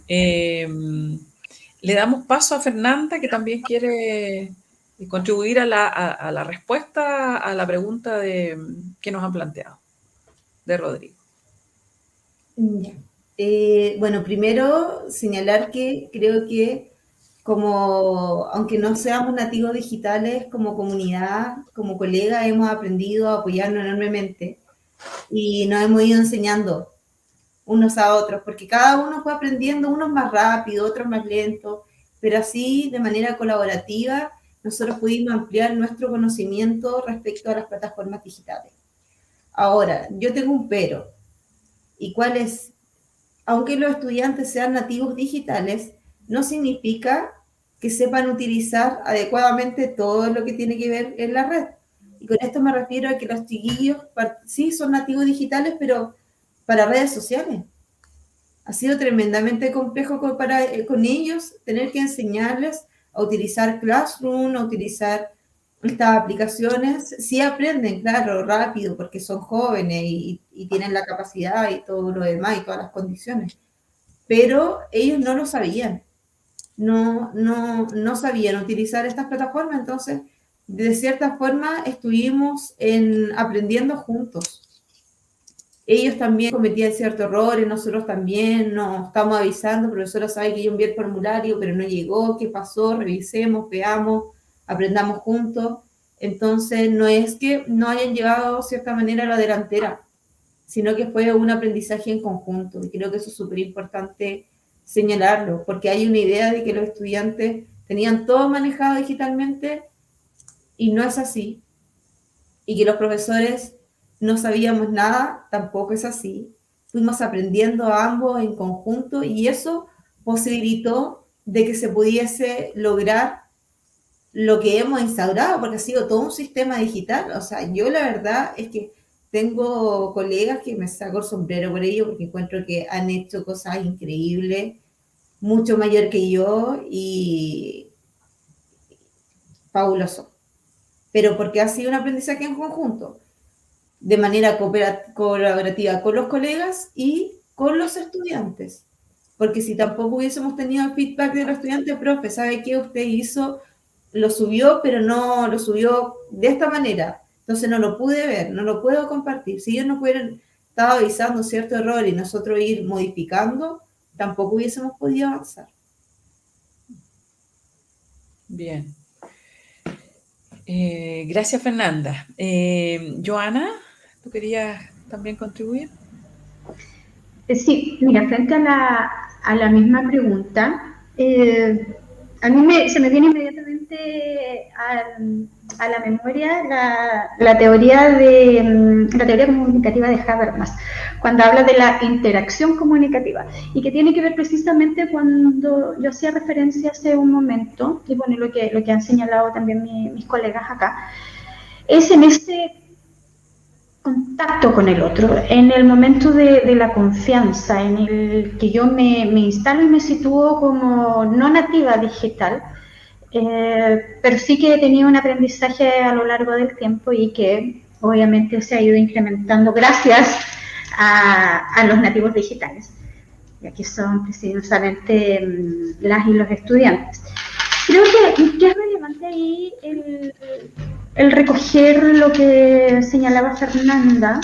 Le damos paso a Fernanda, que también quiere contribuir a la respuesta a la pregunta que nos han planteado, de Rodrigo. Ya. Bueno, primero señalar que creo que aunque no seamos nativos digitales, como comunidad, como colega, hemos aprendido a apoyarnos enormemente y nos hemos ido enseñando unos a otros, porque cada uno fue aprendiendo, unos más rápido, otros más lentos, pero así de manera colaborativa nosotros pudimos ampliar nuestro conocimiento respecto a las plataformas digitales. Ahora, yo tengo un pero, ¿y cuál es? Aunque los estudiantes sean nativos digitales, no significa que sepan utilizar adecuadamente todo lo que tiene que ver en la red. Y con esto me refiero a que los chiquillos sí son nativos digitales, pero para redes sociales. Ha sido tremendamente complejo con ellos tener que enseñarles a utilizar Classroom, a utilizar estas aplicaciones. Sí aprenden, claro, rápido, porque son jóvenes y tienen la capacidad y todo lo demás y todas las condiciones. Pero ellos no lo sabían. No sabían utilizar estas plataformas, entonces, de cierta forma, estuvimos aprendiendo juntos. Ellos también cometían ciertos errores, nosotros también nos estamos avisando, profesora sabe que yo envié el formulario, pero no llegó, ¿qué pasó? Revisemos, veamos, aprendamos juntos. Entonces, no es que no hayan llevado, de cierta manera, a la delantera, sino que fue un aprendizaje en conjunto. Y creo que eso es súper importante señalarlo, porque hay una idea de que los estudiantes tenían todo manejado digitalmente y no es así. Y que los profesores no sabíamos nada, tampoco es así. Fuimos aprendiendo ambos en conjunto y eso posibilitó de que se pudiese lograr lo que hemos instaurado, porque ha sido todo un sistema digital. O sea, yo la verdad es que tengo colegas que me saco el sombrero por ello, porque encuentro que han hecho cosas increíbles, mucho mayor que yo y fabuloso. Pero porque ha sido un aprendizaje en conjunto, de manera colaborativa con los colegas y con los estudiantes. Porque si tampoco hubiésemos tenido el feedback de los estudiantes, profe, ¿sabe qué usted hizo? Lo subió, pero no lo subió de esta manera. Entonces no lo pude ver, no lo puedo compartir. Si ellos nos hubieran estado avisando cierto error y nosotros ir modificando, tampoco hubiésemos podido avanzar. Bien. Gracias, Fernanda. Joana, ¿tú querías también contribuir? Sí, mira, frente a la misma pregunta, a mí se me viene inmediatamente a la memoria la teoría comunicativa de Habermas, cuando habla de la interacción comunicativa, y que tiene que ver precisamente cuando yo hacía referencia hace un momento, y bueno, lo que han señalado también mis colegas acá, es en ese contacto con el otro, en el momento de la confianza, en el que yo me instalo y me sitúo como no nativa digital, pero sí que he tenido un aprendizaje a lo largo del tiempo y que obviamente se ha ido incrementando gracias a los nativos digitales, y aquí son precisamente las y los estudiantes. Creo que es relevante ahí el recoger lo que señalaba Fernanda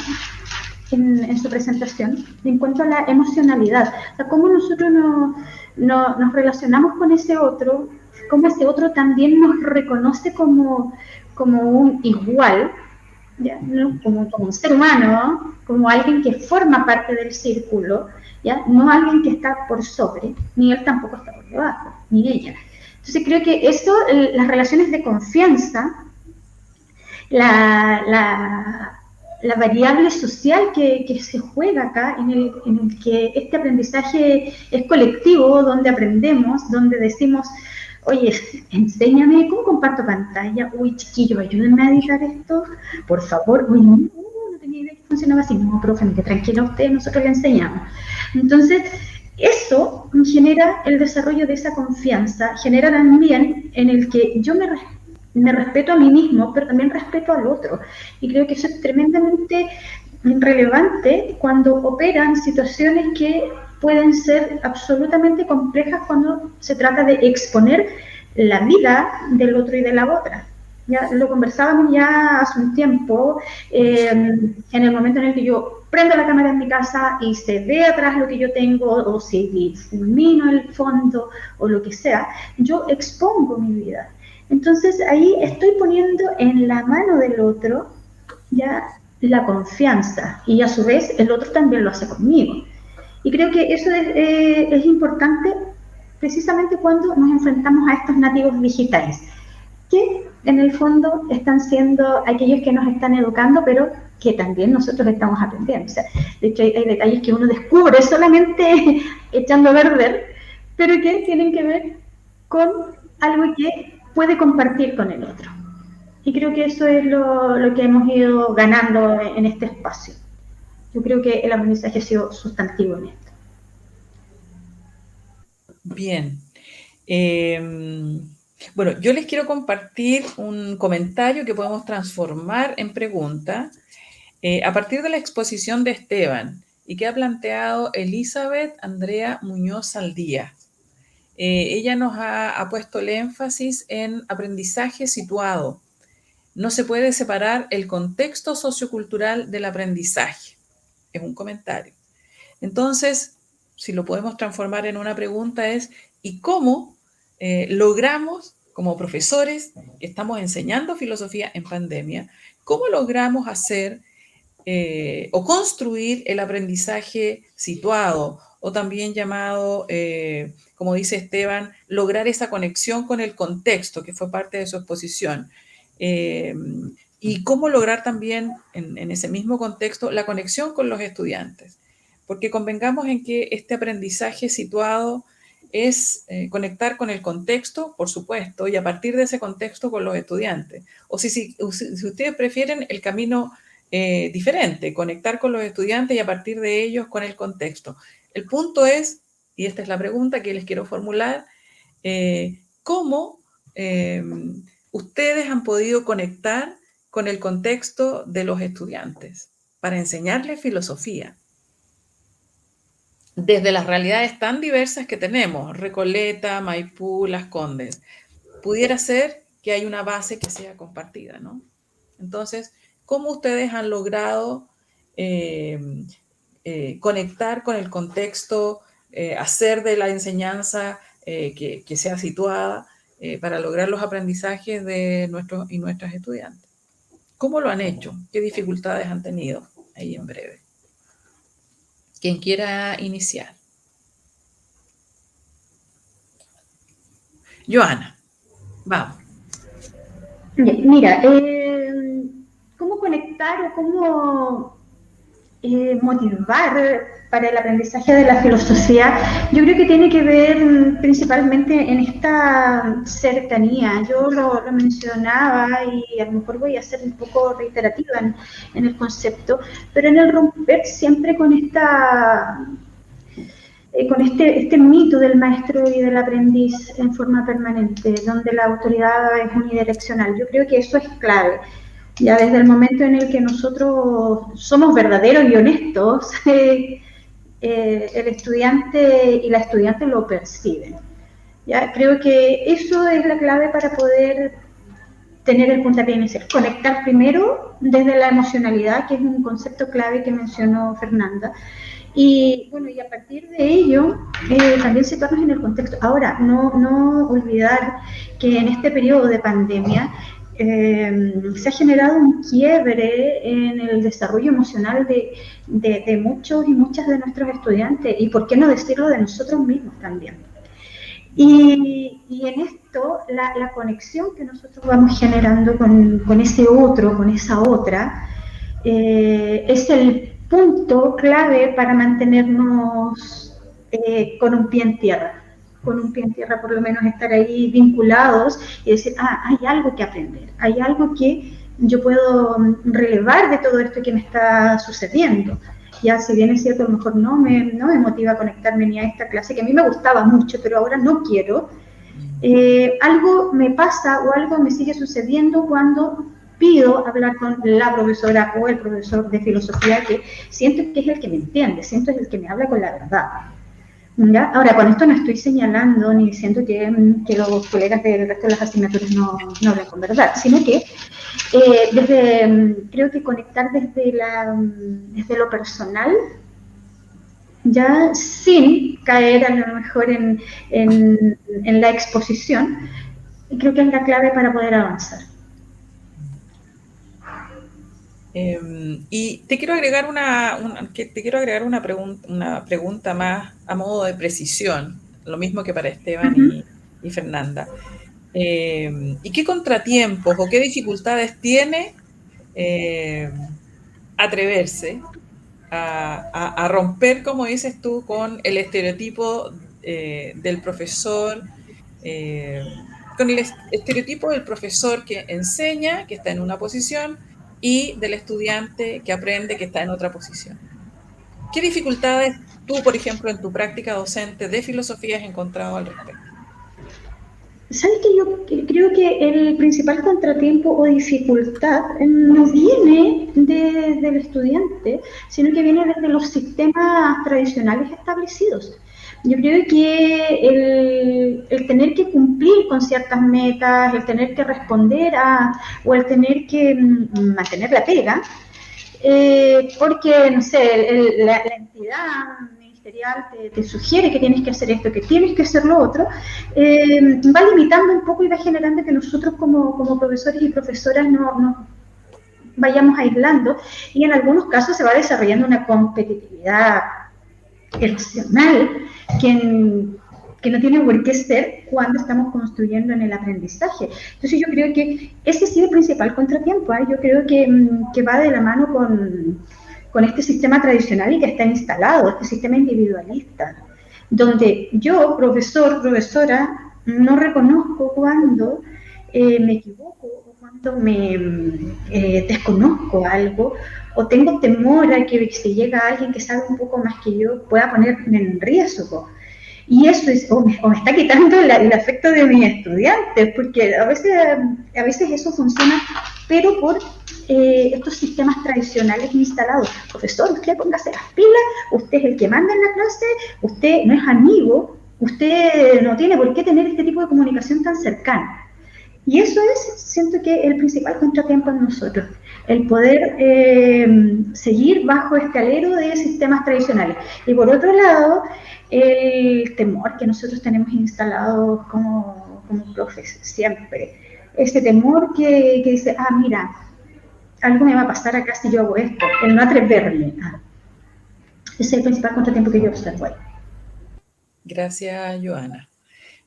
en su presentación en cuanto a la emocionalidad, o sea, cómo nosotros nos relacionamos con ese otro, cómo ese otro también nos reconoce como un igual, ¿ya? ¿No? Como un ser humano, como alguien que forma parte del círculo, ¿ya? No alguien que está por sobre, ni él tampoco está por debajo, ni ella. Entonces creo que eso, las relaciones de confianza, la variable social que se juega acá, en el que este aprendizaje es colectivo, donde aprendemos, donde decimos, oye, enséñame cómo comparto pantalla, uy, chiquillo, ayúdenme a editar esto, por favor, uy, no tenía idea que funcionaba así, no, profe, tranquila usted, nosotros le enseñamos. Entonces, eso genera el desarrollo de esa confianza, genera también en el que yo me respeto a mí mismo, pero también respeto al otro. Y creo que eso es tremendamente relevante cuando operan situaciones que pueden ser absolutamente complejas cuando se trata de exponer la vida del otro y de la otra. Ya lo conversábamos ya hace un tiempo, en el momento en el que yo prendo la cámara en mi casa y se ve atrás lo que yo tengo, o si ilumino el fondo, o lo que sea, yo expongo mi vida. Entonces ahí estoy poniendo en la mano del otro ya la confianza, y a su vez el otro también lo hace conmigo. Y creo que eso es importante precisamente cuando nos enfrentamos a estos nativos digitales, que en el fondo están siendo aquellos que nos están educando, pero que también nosotros estamos aprendiendo. O sea, de hecho, hay detalles que uno descubre solamente echando a perder, pero que tienen que ver con algo que puede compartir con el otro. Y creo que eso es lo que hemos ido ganando en este espacio. Yo creo que el aprendizaje ha sido sustantivo en esto. Bien. Bueno, yo les quiero compartir un comentario que podemos transformar en pregunta a partir de la exposición de Esteban y que ha planteado Elizabeth Andrea Muñoz Saldía. Ella nos ha puesto el énfasis en aprendizaje situado. No se puede separar el contexto sociocultural del aprendizaje. Es un comentario. Entonces, si lo podemos transformar en una pregunta es, ¿y cómo logramos, como profesores que estamos enseñando filosofía en pandemia, cómo logramos hacer o construir el aprendizaje situado, o también llamado, como dice Esteban, lograr esa conexión con el contexto, que fue parte de su exposición? Y cómo lograr también en ese mismo contexto la conexión con los estudiantes. Porque convengamos en que este aprendizaje situado es conectar con el contexto, por supuesto, y a partir de ese contexto con los estudiantes. O si ustedes prefieren el camino diferente, conectar con los estudiantes y a partir de ellos con el contexto. El punto es, y esta es la pregunta que les quiero formular, ¿cómo ustedes han podido conectar con el contexto de los estudiantes para enseñarles filosofía? Desde las realidades tan diversas que tenemos, Recoleta, Maipú, Las Condes, pudiera ser que hay una base que sea compartida, ¿no? Entonces, ¿cómo ustedes han logrado conectar con el contexto, hacer de la enseñanza que sea situada para lograr los aprendizajes de nuestros y nuestras estudiantes? ¿Cómo lo han hecho? ¿Qué dificultades han tenido? Ahí en breve. Quien quiera iniciar. Joana, vamos. Mira, ¿cómo conectar o cómo motivar para el aprendizaje de la filosofía? Yo creo que tiene que ver principalmente en esta cercanía. Yo lo mencionaba y a lo mejor voy a ser un poco reiterativa en el concepto, pero en el romper siempre con este mito del maestro y del aprendiz en forma permanente, donde la autoridad es unidireccional. Yo creo que eso es clave. Ya desde el momento en el que nosotros somos verdaderos y honestos, el estudiante y la estudiante lo perciben. Ya creo que eso es la clave para poder tener el puntapié inicial. Conectar primero desde la emocionalidad, que es un concepto clave que mencionó Fernanda. Y bueno, y a partir de ello, también situarnos en el contexto. Ahora, no olvidar que en este periodo de pandemia se ha generado un quiebre en el desarrollo emocional de muchos y muchas de nuestros estudiantes, y por qué no decirlo de nosotros mismos también. Y en esto, la conexión que nosotros vamos generando con ese otro, con esa otra, es el punto clave para mantenernos con un pie en tierra. Con un pie en tierra, por lo menos estar ahí vinculados y decir, hay algo que aprender, hay algo que yo puedo relevar de todo esto que me está sucediendo. Ya, si bien es cierto, a lo mejor no me motiva a conectarme ni a esta clase, que a mí me gustaba mucho, pero ahora no quiero. Algo me pasa o algo me sigue sucediendo cuando pido hablar con la profesora o el profesor de filosofía, que siento que es el que me entiende, siento que es el que me habla con la verdad. ¿Ya? Ahora, con esto no estoy señalando ni diciendo que los colegas del resto de las asignaturas no hablan con verdad, sino que creo que conectar desde lo personal, ya sin caer a lo mejor en la exposición, creo que es la clave para poder avanzar. Y te quiero agregar una pregunta más a modo de precisión, lo mismo que para Esteban y Fernanda. ¿Y qué contratiempos o qué dificultades tiene atreverse a romper, como dices tú, con el estereotipo del profesor, con el estereotipo del profesor que enseña, que está en una posición, y del estudiante que aprende, que está en otra posición? ¿Qué dificultades tú, por ejemplo, en tu práctica docente de filosofía has encontrado al respecto? ¿Sabes que yo creo que el principal contratiempo o dificultad no viene del estudiante, sino que viene desde los sistemas tradicionales establecidos? Yo creo que el tener que cumplir con ciertas metas, el tener que responder o el tener que mantener la pega, porque, no sé, la entidad ministerial te sugiere que tienes que hacer esto, que tienes que hacer lo otro, va limitando un poco y va generando que nosotros como profesores y profesoras no vayamos aislando, y en algunos casos se va desarrollando una competitividad irracional que no tiene por qué ser cuando estamos construyendo en el aprendizaje. Entonces yo creo que ese sí es el principal contratiempo, ¿eh? Yo creo que va de la mano con este sistema tradicional y que está instalado, este sistema individualista, donde yo, profesor, profesora, no reconozco cuando me equivoco o cuando me desconozco algo, o tengo temor a que si llega alguien que sabe un poco más que yo pueda ponerme en riesgo. Y eso es, o me está quitando el afecto de mis estudiantes, porque a veces eso funciona, pero por estos sistemas tradicionales instalados. Profesor, usted póngase las pilas, usted es el que manda en la clase, usted no es amigo, usted no tiene por qué tener este tipo de comunicación tan cercana. Y eso es, siento que el principal contratiempo en nosotros, el poder seguir bajo este alero de sistemas tradicionales. Y por otro lado, el temor que nosotros tenemos instalado como profes siempre. Ese temor que dice, mira, algo me va a pasar acá si yo hago esto, el no atreverme. Ese es el principal contratiempo que yo observo ahí. Gracias, Joana.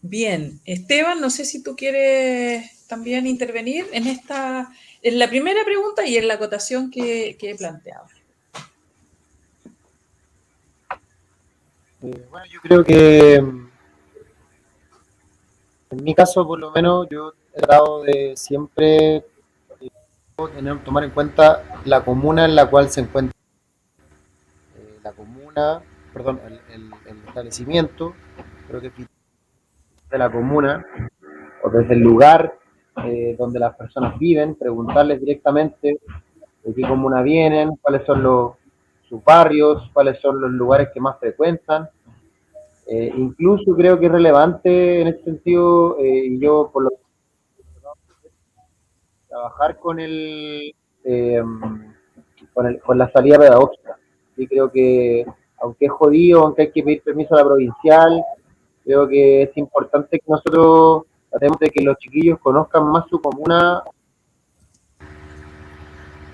Bien, Esteban, no sé si tú quieres también intervenir en la primera pregunta y en la acotación que he planteado. Bueno, yo creo que en mi caso, por lo menos, yo he tratado de siempre tomar en cuenta la comuna en la cual se encuentra el establecimiento. Creo que de la comuna o desde el lugar donde las personas viven, preguntarles directamente de qué comuna vienen, cuáles son sus barrios, cuáles son los lugares que más frecuentan. Incluso creo que es relevante en este sentido, y yo por lo que trabajar con la salida pedagógica. Y creo que, aunque es jodido, aunque hay que pedir permiso a la provincial, creo que es importante que nosotros tratemos de que los chiquillos conozcan más su comuna.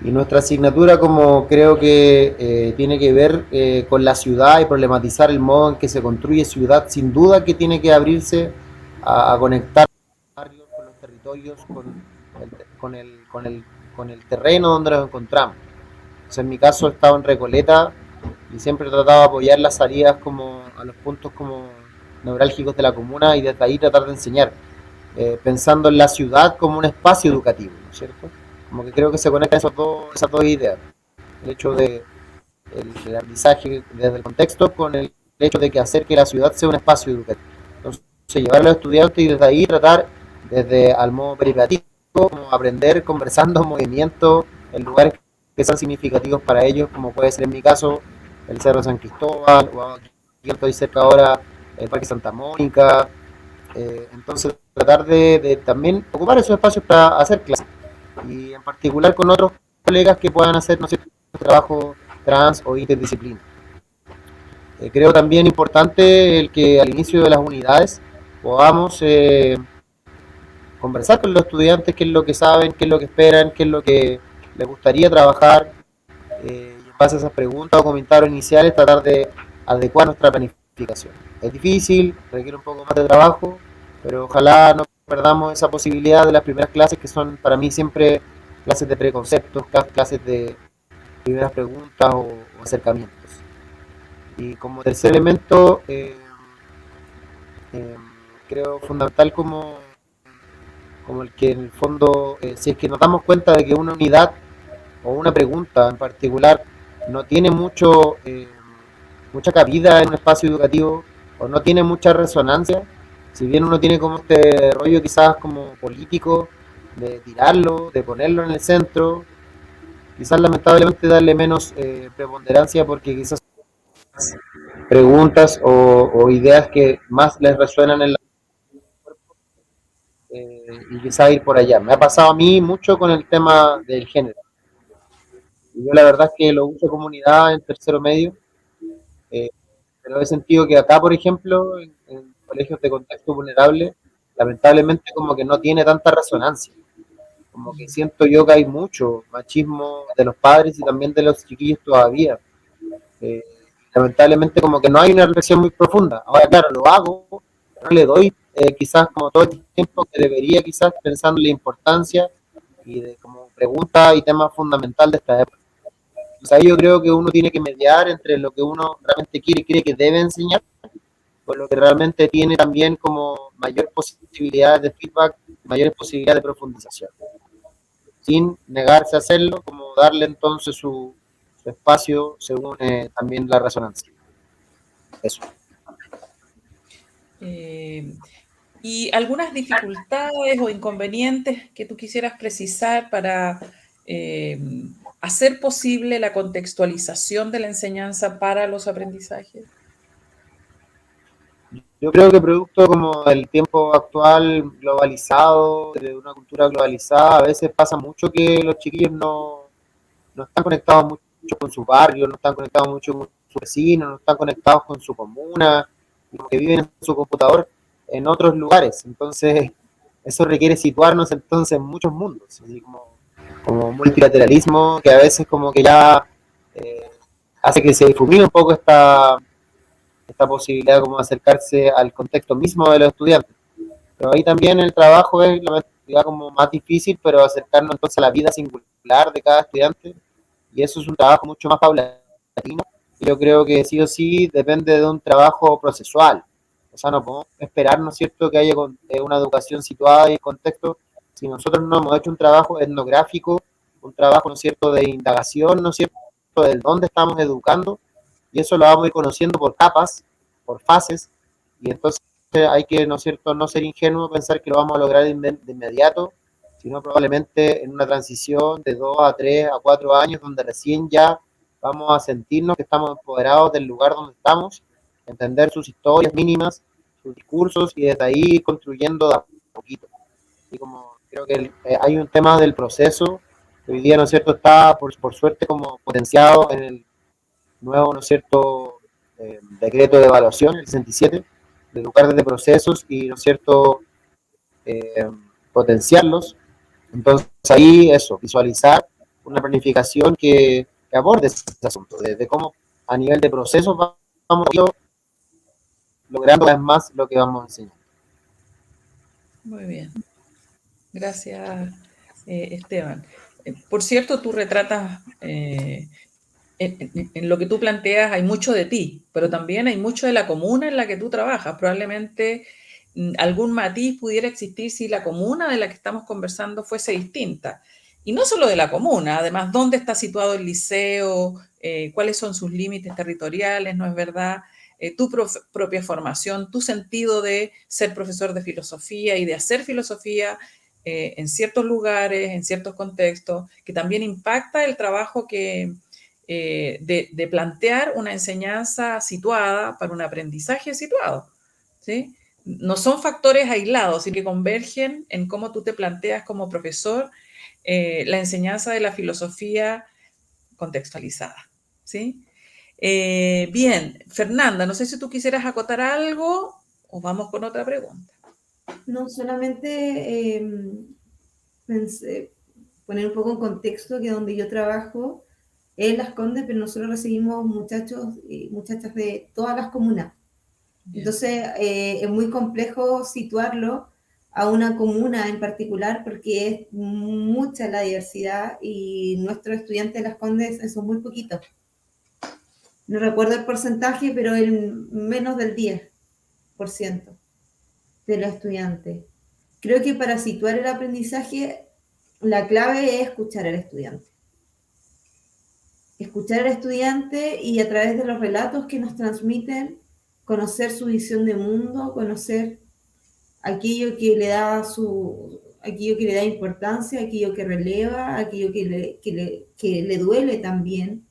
Y nuestra asignatura, como creo que tiene que ver con la ciudad y problematizar el modo en que se construye ciudad, sin duda que tiene que abrirse a conectar los barrios con los territorios, con el terreno donde nos encontramos. Entonces, en mi caso he estado en Recoleta y siempre he tratado de apoyar las salidas como a los puntos como neurálgicos de la comuna y desde ahí tratar de enseñar, pensando en la ciudad como un espacio educativo, ¿no es cierto? Como que creo que se conectan esas dos ideas. El hecho de el aprendizaje desde el contexto con el hecho de que hacer que la ciudad sea un espacio educativo. Entonces, llevar a los estudiantes y desde ahí tratar, desde al modo peripático, como aprender conversando en movimiento en lugares que sean significativos para ellos, como puede ser en mi caso el Cerro San Cristóbal o yo estoy cerca ahora del Parque Santa Mónica, entonces tratar de también ocupar esos espacios para hacer clases y en particular con otros colegas que puedan hacer, ¿no es cierto?, trabajo trans o interdisciplina. Creo también importante el que al inicio de las unidades podamos conversar con los estudiantes qué es lo que saben, qué es lo que esperan, qué es lo que les gustaría trabajar, y en base a esas preguntas o comentarios iniciales tratar de adecuar nuestra planificación. Es difícil, requiere un poco más de trabajo, pero ojalá no perdamos esa posibilidad de las primeras clases que son para mí siempre clases de preconceptos, clases de primeras preguntas o acercamientos. Y como tercer elemento, eh, creo fundamental como el que en el fondo, si es que nos damos cuenta de que una unidad o una pregunta en particular no tiene mucha cabida en un espacio educativo o no tiene mucha resonancia, si bien uno tiene como este rollo quizás como político de tirarlo, de ponerlo en el centro, quizás lamentablemente darle menos preponderancia porque quizás preguntas o ideas que más les resuenan en la y quizás ir por allá. Me ha pasado a mí mucho con el tema del género. Y yo la verdad es que lo uso como unidad en tercero medio, eh, pero he sentido que acá, por ejemplo, en colegios de contexto vulnerable, lamentablemente como que no tiene tanta resonancia. Como que siento yo que hay mucho machismo de los padres y también de los chiquillos todavía. Eh, lamentablemente como que no hay una reflexión muy profunda. Ahora, claro, lo hago, no le doy quizás como todo el tiempo que debería, quizás pensando en la importancia y de como pregunta y tema fundamental de esta época. O sea, yo creo que uno tiene que mediar entre lo que uno realmente quiere y cree que debe enseñar, con lo que realmente tiene también como mayor posibilidades de feedback, mayores posibilidades de profundización, sin negarse a hacerlo, como darle entonces su espacio según también la resonancia. Eso. ¿Y algunas dificultades o inconvenientes que tú quisieras precisar para eh, hacer posible la contextualización de la enseñanza para los aprendizajes? Yo creo que producto como el tiempo actual globalizado, de una cultura globalizada, a veces pasa mucho que los chiquillos no están conectados mucho con su barrio, no están conectados mucho con su vecino, no están conectados con su comuna, como que viven en su computador en otros lugares. Entonces, eso requiere situarnos entonces en muchos mundos, así como multilateralismo, que a veces como que ya eh, hace que se difumine un poco esta posibilidad como de acercarse al contexto mismo de los estudiantes. Pero ahí también el trabajo es la actividad como más difícil, pero acercarnos entonces a la vida singular de cada estudiante, y eso es un trabajo mucho más paulatino, y yo creo que sí o sí depende de un trabajo procesual. O sea, no podemos esperar, ¿no es cierto?, que haya una educación situada y en contexto, si nosotros no hemos hecho un trabajo etnográfico, un trabajo, ¿no es cierto?, de indagación, ¿no es cierto?, del dónde estamos educando, y eso lo vamos a ir conociendo por capas, por fases, y entonces hay que, ¿no es cierto?, no ser ingenuo, pensar que lo vamos a lograr de inmediato, sino probablemente en una transición de 2 a 3 a 4 años, donde recién ya vamos a sentirnos que estamos empoderados del lugar donde estamos, entender sus historias mínimas, sus discursos, y desde ahí construyendo de a poquito. Y como creo que hay un tema del proceso, que hoy día, ¿no es cierto?, está por suerte como potenciado en el nuevo, ¿no es cierto?, decreto de evaluación, el 67, de educar desde procesos y, ¿no es cierto?, eh, potenciarlos. Entonces ahí eso, visualizar una planificación que aborde ese asunto, de cómo a nivel de procesos vamos logrando cada vez más lo que vamos a enseñar. Muy bien. Gracias, Esteban. Por cierto, tú retratas, en lo que tú planteas hay mucho de ti, pero también hay mucho de la comuna en la que tú trabajas. Probablemente algún matiz pudiera existir si la comuna de la que estamos conversando fuese distinta. Y no solo de la comuna, además, dónde está situado el liceo, cuáles son sus límites territoriales, ¿no es verdad? Tu propia formación, tu sentido de ser profesor de filosofía y de hacer filosofía en ciertos lugares, en ciertos contextos, que también impacta el trabajo de plantear una enseñanza situada para un aprendizaje situado, ¿sí? No son factores aislados, sino que convergen en cómo tú te planteas como profesor la enseñanza de la filosofía contextualizada, ¿sí? Bien, Fernanda, no sé si tú quisieras acotar algo o vamos con otra pregunta. No, solamente pensé poner un poco en contexto que donde yo trabajo es Las Condes, pero nosotros recibimos muchachos y muchachas de todas las comunas. Bien. Entonces, es muy complejo situarlo a una comuna en particular porque es mucha la diversidad y nuestros estudiantes de Las Condes son muy poquitos. No recuerdo el porcentaje, pero el menos del 10% de los estudiantes. Creo que para situar el aprendizaje, la clave es escuchar al estudiante. Escuchar al estudiante y a través de los relatos que nos transmiten, conocer su visión de mundo, conocer aquello que le da aquello que le da importancia, aquello que releva, aquello que le duele también.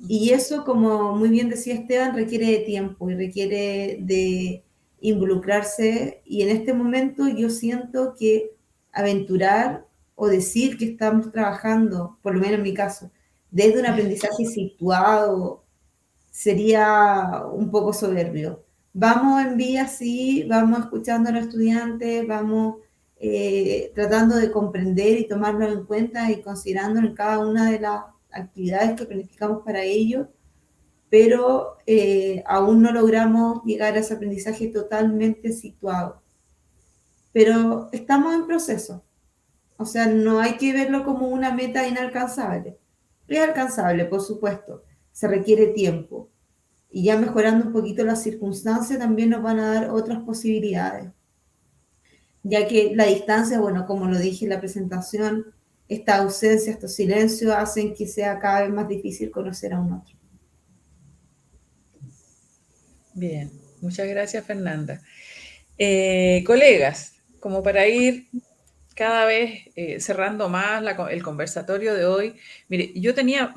Y eso, como muy bien decía Esteban, requiere de tiempo y requiere de involucrarse. Y en este momento yo siento que aventurar o decir que estamos trabajando, por lo menos en mi caso, desde un aprendizaje situado, sería un poco soberbio. Vamos en vía, sí, vamos escuchando a los estudiantes, vamos tratando de comprender y tomarlo en cuenta y considerándolo en cada una de las actividades que planificamos para ello, pero aún no logramos llegar a ese aprendizaje totalmente situado. Pero estamos en proceso, o sea, no hay que verlo como una meta inalcanzable. Es alcanzable, por supuesto, se requiere tiempo. Y ya mejorando un poquito las circunstancias también nos van a dar otras posibilidades. Ya que la distancia, bueno, como lo dije en la presentación, esta ausencia, estos silencios hacen que sea cada vez más difícil conocer a un otro. Bien, muchas gracias, Fernanda. Colegas, como para ir cada vez cerrando más el conversatorio de hoy, mire,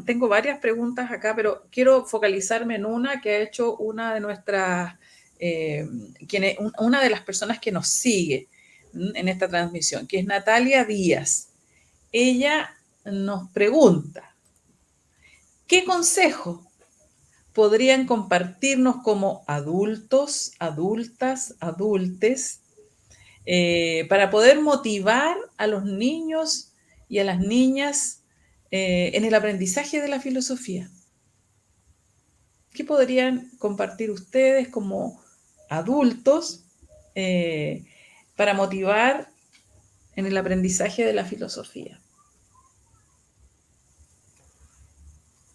tengo varias preguntas acá, pero quiero focalizarme en una que ha hecho una de nuestras, una de las personas que nos sigue en esta transmisión, que es Natalia Díaz. Ella nos pregunta, ¿qué consejo podrían compartirnos como adultos, adultas, adultes, para poder motivar a los niños y a las niñas en el aprendizaje de la filosofía? ¿Qué podrían compartir ustedes como adultos para motivar en el aprendizaje de la filosofía?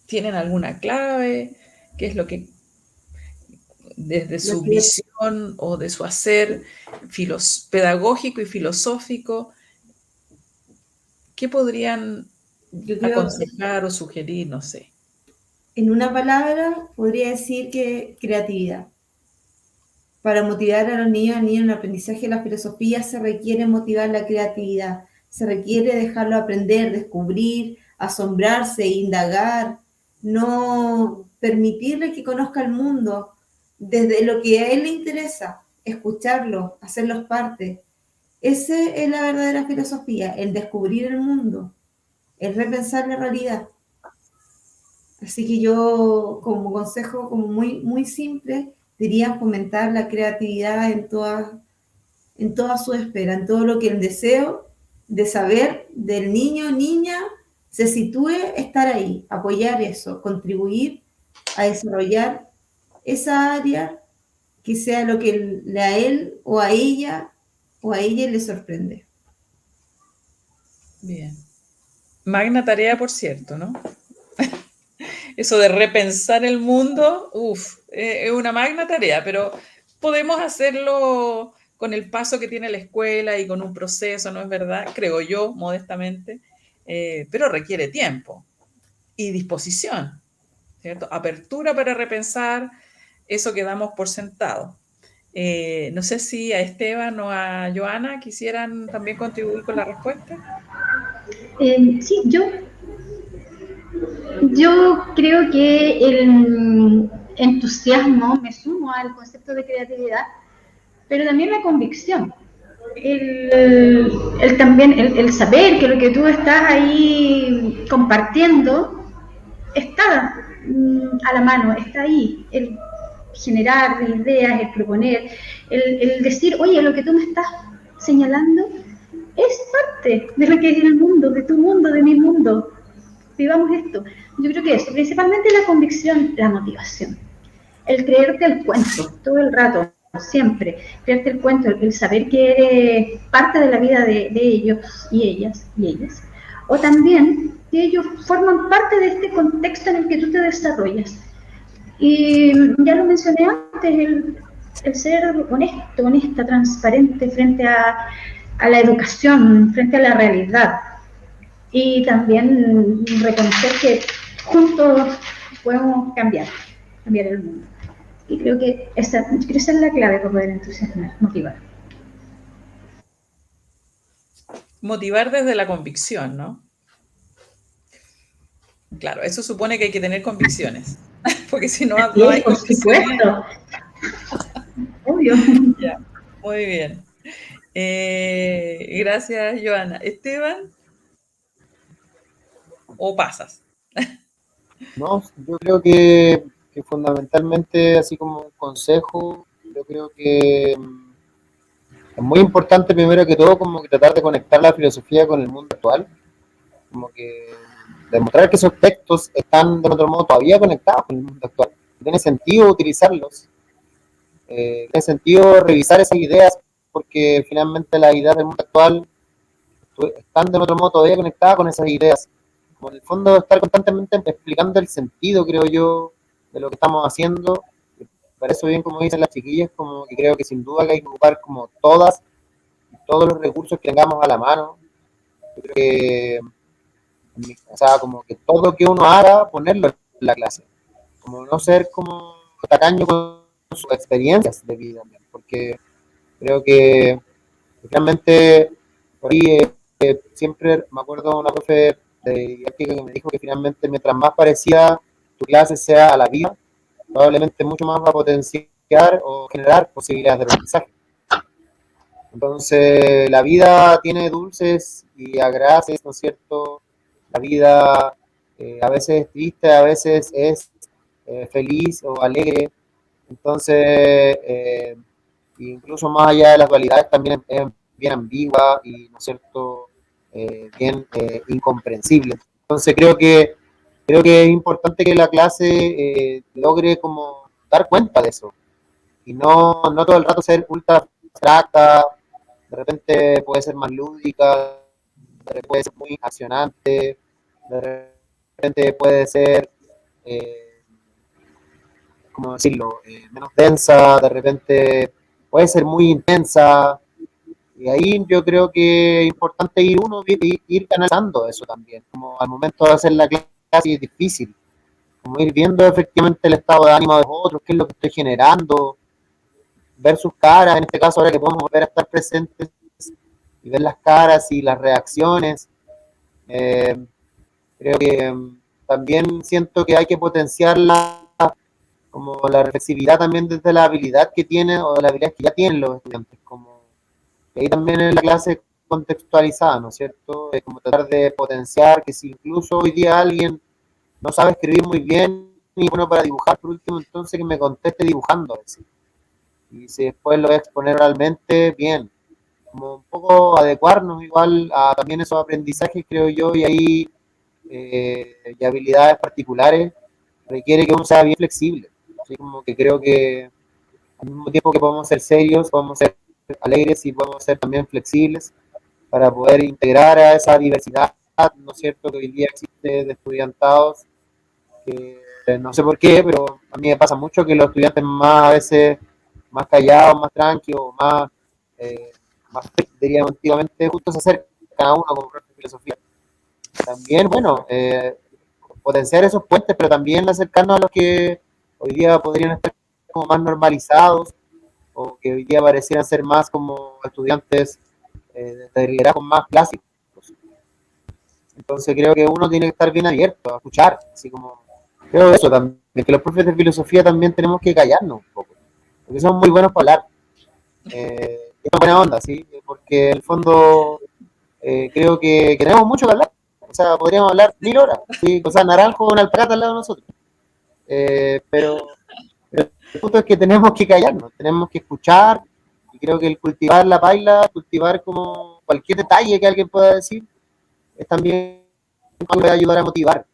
¿Tienen alguna clave? ¿Qué es lo que desde su visión o de su hacer pedagógico y filosófico, qué podrían aconsejar o sugerir? No sé. En una palabra, podría decir que creatividad. Para motivar a los niños en el aprendizaje de la filosofía se requiere motivar la creatividad, se requiere dejarlo aprender, descubrir, asombrarse, indagar, no permitirle que conozca el mundo desde lo que a él le interesa, escucharlo, hacerlos parte. Esa es la verdadera filosofía, el descubrir el mundo, el repensar la realidad. Así que yo, como consejo, como muy simple, diría fomentar la creatividad en toda su esfera, en todo lo que el deseo de saber del niño o niña se sitúe, estar ahí, apoyar eso, contribuir a desarrollar esa área que sea lo que a él o a ella le sorprende. Bien. Magna tarea, por cierto, ¿no? Eso de repensar el mundo, es una magna tarea, pero podemos hacerlo con el paso que tiene la escuela y con un proceso, ¿no es verdad? Creo yo, modestamente, pero requiere tiempo y disposición, ¿cierto? Apertura para repensar eso que damos por sentado. No sé si a Esteban o a Joana quisieran también contribuir con la respuesta. Sí, yo. Yo creo que el entusiasmo, me sumo al concepto de creatividad, pero también la convicción. También el saber que lo que tú estás ahí compartiendo está a la mano, está ahí. El generar ideas, el proponer, el decir, oye, lo que tú me estás señalando es parte de lo que es el mundo, de tu mundo, de mi mundo. Vivamos esto. Yo creo que eso, principalmente la convicción, la motivación, el creerte el cuento todo el rato, siempre, creerte el cuento, el saber que eres parte de la vida de ellos y ellas, o también que ellos forman parte de este contexto en el que tú te desarrollas. Y ya lo mencioné antes, el ser honesto, honesta, transparente frente a la educación, frente a la realidad. Y también reconocer que juntos podemos cambiar el mundo. Y creo que esa es la clave para poder entusiasmar, motivar. Motivar desde la convicción, ¿no? Claro, eso supone que hay que tener convicciones, porque si no, no hay por convicciones. Supuesto. Obvio. Ya, muy bien. Gracias, Joana. Esteban, ¿o pasas? No, yo creo que fundamentalmente, así como un consejo, yo creo que es muy importante primero que todo como que tratar de conectar la filosofía con el mundo actual, como que demostrar que esos textos están de otro modo todavía conectados con el mundo actual. Tiene sentido utilizarlos, tiene sentido revisar esas ideas, porque finalmente las ideas del mundo actual están de otro modo todavía conectadas con esas ideas. Como en el fondo estar constantemente explicando el sentido, creo yo, de lo que estamos haciendo. Para eso bien, como dicen las chiquillas, como que creo que sin duda que hay que ocupar como todos los recursos que tengamos a la mano. Yo creo que, o sea, como que todo lo que uno haga, ponerlo en la clase. Como no ser como tacaño con sus experiencias de vida, porque creo que realmente por ahí siempre me acuerdo de una profe de didáctica que me dijo que finalmente mientras más parecida tu clase sea a la vida, probablemente mucho más va a potenciar o generar posibilidades de aprendizaje. Entonces, la vida tiene dulces y agraces, ¿no es cierto? La vida a veces es triste, a veces es feliz o alegre. Entonces, incluso más allá de las dualidades, también es bien ambigua y, ¿no es cierto?, bien incomprensible. Entonces, creo que es importante que la clase logre como dar cuenta de eso y no todo el rato ser ultra abstracta, de repente puede ser más lúdica, de repente puede ser muy accionante, de repente puede ser, ¿cómo decirlo?, menos densa, de repente puede ser muy intensa, y ahí yo creo que es importante ir canalizando eso también, como al momento de hacer la clase es difícil, como ir viendo efectivamente el estado de ánimo de los otros, qué es lo que estoy generando, ver sus caras, en este caso ahora que podemos volver a estar presentes y ver las caras y las reacciones. Eh, Creo que también siento que hay que potenciar como la reflexividad también desde la habilidad que tienen o la habilidad que ya tienen los estudiantes, como que ahí también en la clase contextualizada, ¿no es cierto? Como tratar de potenciar que si incluso hoy día alguien no sabe escribir muy bien y bueno para dibujar, por último, entonces que me conteste dibujando. Así. Y si después lo voy a exponer realmente, bien. Como un poco adecuarnos igual a también esos aprendizajes, creo yo, y ahí y habilidades particulares, requiere que uno sea bien flexible. Así como que creo que al mismo tiempo que podemos ser serios, podemos ser alegres y podemos ser también flexibles para poder integrar a esa diversidad, ¿no es cierto?, que hoy día existe de estudiantados, que no sé por qué, pero a mí me pasa mucho que los estudiantes más a veces más callados, más tranquilos, más diríamos antiguamente, justo se acercan a uno como profe de filosofía. También, bueno, potenciar esos puentes, pero también acercarnos a los que hoy día podrían estar como más normalizados o que hoy día parecieran ser más como estudiantes de liderazgo más clásicos. Entonces creo que uno tiene que estar bien abierto a escuchar, así como, creo eso también, que los profes de filosofía también tenemos que callarnos un poco, porque son muy buenos para hablar. Es una buena onda, ¿sí? Porque en el fondo creo que tenemos mucho que hablar. O sea, podríamos hablar 1000 horas, ¿sí? O sea, Naranjo con alpargata al lado de nosotros. Pero el punto es que tenemos que callarnos, tenemos que escuchar, y creo que el cultivar la paila, cultivar como cualquier detalle que alguien pueda decir, es también puede ayudar a motivar,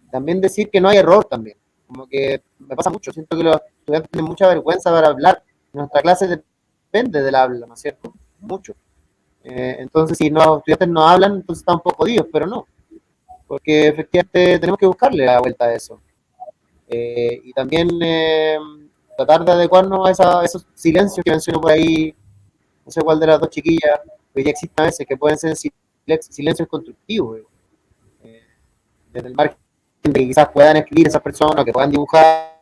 también decir que no hay error también. Como que me pasa mucho, siento que los estudiantes tienen mucha vergüenza para hablar. Nuestra clase depende del habla, ¿no es cierto? Mucho. Entonces, si los estudiantes no hablan, entonces están un poco jodidos, pero no, porque efectivamente tenemos que buscarle la vuelta a eso. Y también tratar de adecuarnos a esos silencios que menciono por ahí, no sé cuál de las dos chiquillas, que ya existen a veces, que pueden ser silencios constructivos, desde el margen de que quizás puedan escribir esas personas, que puedan dibujar.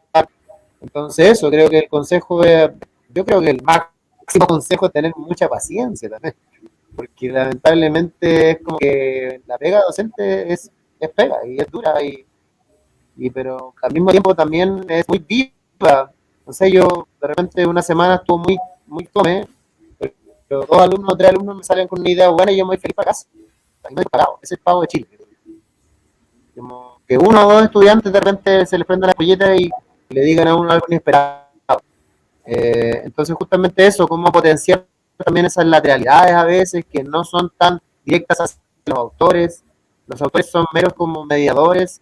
Entonces eso, creo que el consejo es, yo creo que el máximo consejo es tener mucha paciencia también, porque lamentablemente es como que la pega docente es pega y es dura, pero al mismo tiempo también es muy viva. No sé, yo de repente una semana estuvo muy fome, pero 2 alumnos, 3 alumnos me salen con una idea buena y yo me voy feliz para casa. Ahí me he parado, ese es el pago de Chile. Como que 1 o 2 estudiantes de repente se les prenda la polleta y le digan a uno algo inesperado. Entonces justamente eso, cómo potenciar también esas lateralidades a veces que no son tan directas hacia los autores. Los autores son meros como mediadores,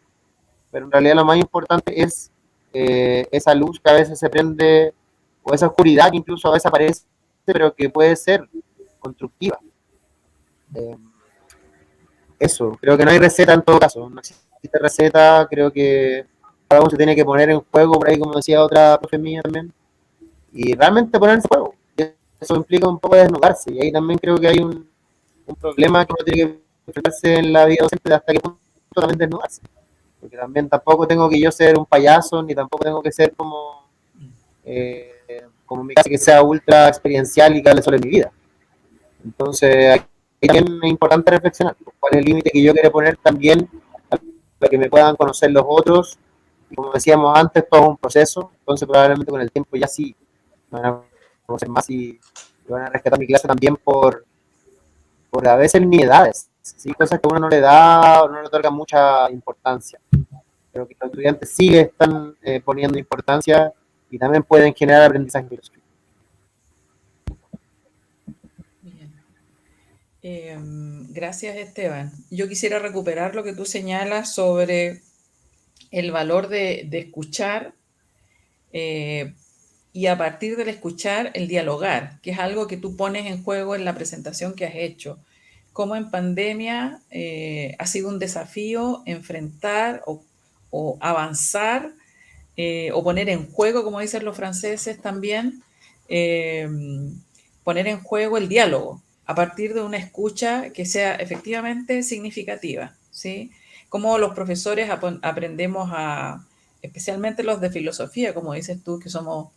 pero en realidad lo más importante es esa luz que a veces se prende, o esa oscuridad que incluso a veces aparece, pero que puede ser constructiva. Eh, Eso, creo que no hay receta en todo caso, no existe receta, creo que cada uno se tiene que poner en juego, por ahí como decía otra profe mía también, y realmente ponerse en juego. Eso implica un poco de desnudarse, y ahí también creo que hay un problema que uno tiene que enfrentarse en la vida docente, de hasta qué punto también desnudarse. Porque también tampoco tengo que yo ser un payaso, ni tampoco tengo que ser como mi caso, que sea ultra experiencial y que hable sobre mi vida. Entonces, ahí también es importante reflexionar cuál es el límite que yo quiero poner también para que me puedan conocer los otros. Y como decíamos antes, todo es un proceso, entonces probablemente con el tiempo ya sí me van a conocer más y van a rescatar mi clase también por a veces nimiedades, ¿sí? Cosas que uno no le da o no le otorga mucha importancia. Pero que los estudiantes sí le están poniendo importancia y también pueden generar aprendizaje filosófico. Gracias, Esteban. Yo quisiera recuperar lo que tú señalas sobre el valor de escuchar y a partir del escuchar el dialogar, que es algo que tú pones en juego en la presentación que has hecho. Cómo en pandemia ha sido un desafío enfrentar o avanzar o poner en juego, como dicen los franceses también, eh, poner en juego el diálogo a partir de una escucha que sea efectivamente significativa, ¿sí? Como los profesores aprendemos especialmente los de filosofía, como dices tú, que somos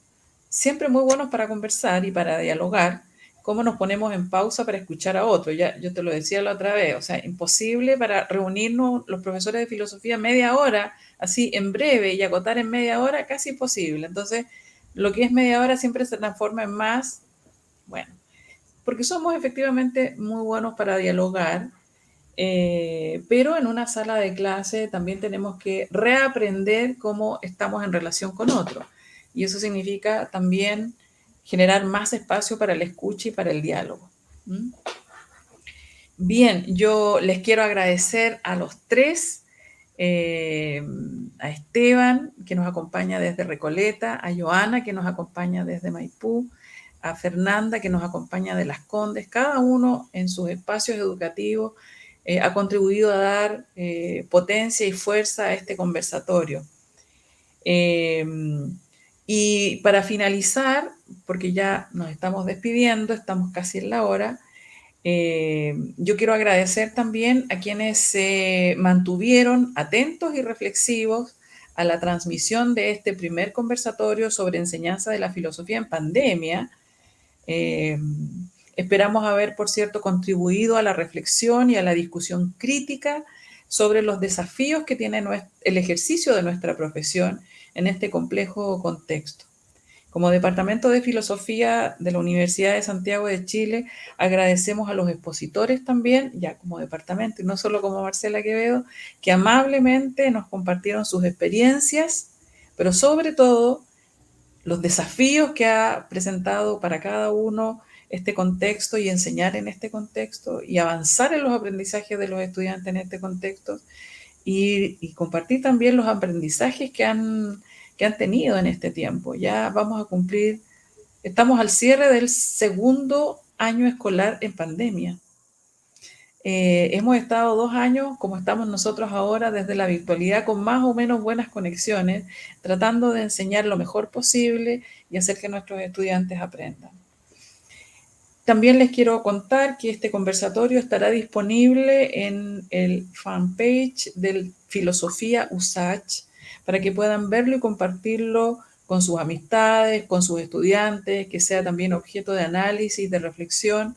siempre muy buenos para conversar y para dialogar, cómo nos ponemos en pausa para escuchar a otro. Ya, yo te lo decía la otra vez, o sea, imposible para reunirnos los profesores de filosofía media hora, así en breve y acotar en media hora, casi imposible. Entonces, lo que es media hora siempre se transforma en más, bueno, porque somos efectivamente muy buenos para dialogar, pero en una sala de clase también tenemos que reaprender cómo estamos en relación con otro. Y eso significa también generar más espacio para el escucha y para el diálogo. ¿Mm? Bien, yo les quiero agradecer a los tres, a Esteban, que nos acompaña desde Recoleta, a Joana, que nos acompaña desde Maipú, a Fernanda, que nos acompaña de Las Condes. Cada uno en sus espacios educativos ha contribuido a dar potencia y fuerza a este conversatorio. Y para finalizar, porque ya nos estamos despidiendo, estamos casi en la hora, yo quiero agradecer también a quienes se mantuvieron atentos y reflexivos a la transmisión de este primer conversatorio sobre enseñanza de la filosofía en pandemia. Esperamos haber, por cierto, contribuido a la reflexión y a la discusión crítica sobre los desafíos que tiene el ejercicio de nuestra profesión en este complejo contexto. Como Departamento de Filosofía de la Universidad de Santiago de Chile, agradecemos a los expositores también, ya como departamento y no solo como Marcela Quevedo, que amablemente nos compartieron sus experiencias, pero sobre todo los desafíos que ha presentado para cada uno este contexto y enseñar en este contexto y avanzar en los aprendizajes de los estudiantes en este contexto y compartir también los aprendizajes que han tenido en este tiempo. Ya vamos a cumplir, estamos al cierre del segundo año escolar en pandemia. Hemos estado 2 años, como estamos nosotros ahora, desde la virtualidad, con más o menos buenas conexiones, tratando de enseñar lo mejor posible y hacer que nuestros estudiantes aprendan. También les quiero contar que este conversatorio estará disponible en el fanpage del Filosofía USACH para que puedan verlo y compartirlo con sus amistades, con sus estudiantes, que sea también objeto de análisis, de reflexión.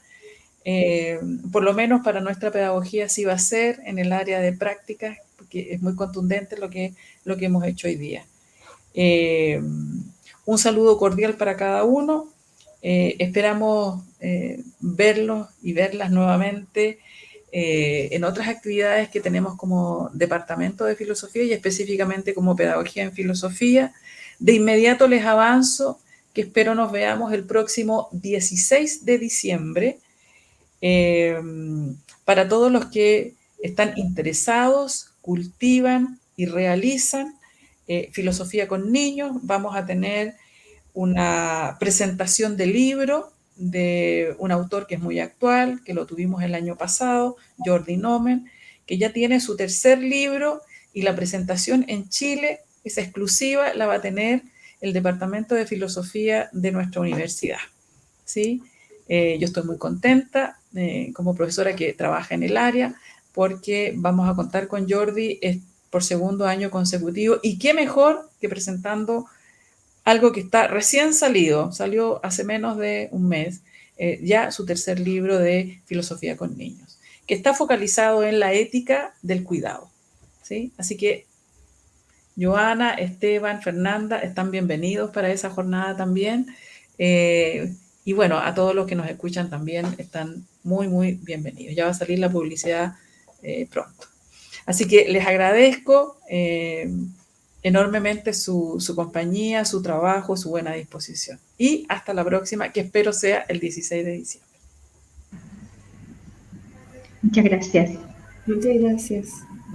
Por lo menos para nuestra pedagogía sí va a ser en el área de prácticas, porque es muy contundente lo que hemos hecho hoy día. Un saludo cordial para cada uno. Esperamos verlos y verlas nuevamente en otras actividades que tenemos como Departamento de Filosofía y específicamente como Pedagogía en Filosofía. De inmediato les avanzo que espero nos veamos el próximo 16 de diciembre. Para todos los que están interesados, cultivan y realizan filosofía con niños, vamos a tener una presentación de libro de un autor que es muy actual, que lo tuvimos el año pasado, Jordi Nomen, que ya tiene su tercer libro y la presentación en Chile, esa exclusiva, la va a tener el Departamento de Filosofía de nuestra universidad. ¿Sí? Yo estoy muy contenta como profesora que trabaja en el área porque vamos a contar con Jordi por segundo año consecutivo y qué mejor que presentando algo que está recién salió hace menos de un mes, ya su tercer libro de Filosofía con Niños, que está focalizado en la ética del cuidado. ¿Sí? Así que Joana, Esteban, Fernanda, están bienvenidos para esa jornada también. Y bueno, a todos los que nos escuchan también están muy, muy bienvenidos. Ya va a salir la publicidad pronto. Así que les agradezco enormemente su compañía, su trabajo, su buena disposición. Y hasta la próxima, que espero sea el 16 de diciembre. Muchas gracias. Muchas gracias.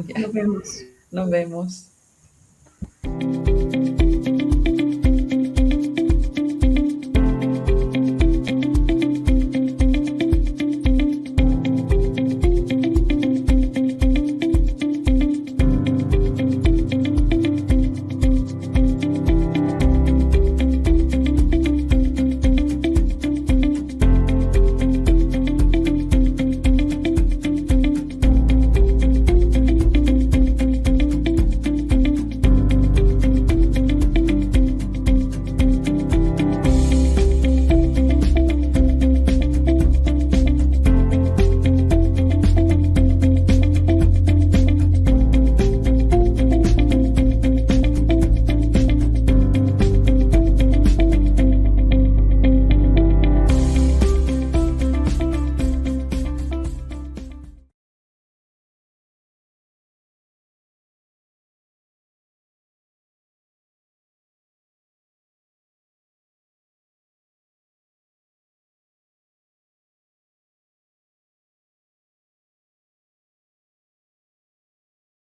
Ya. Nos vemos. Nos vemos.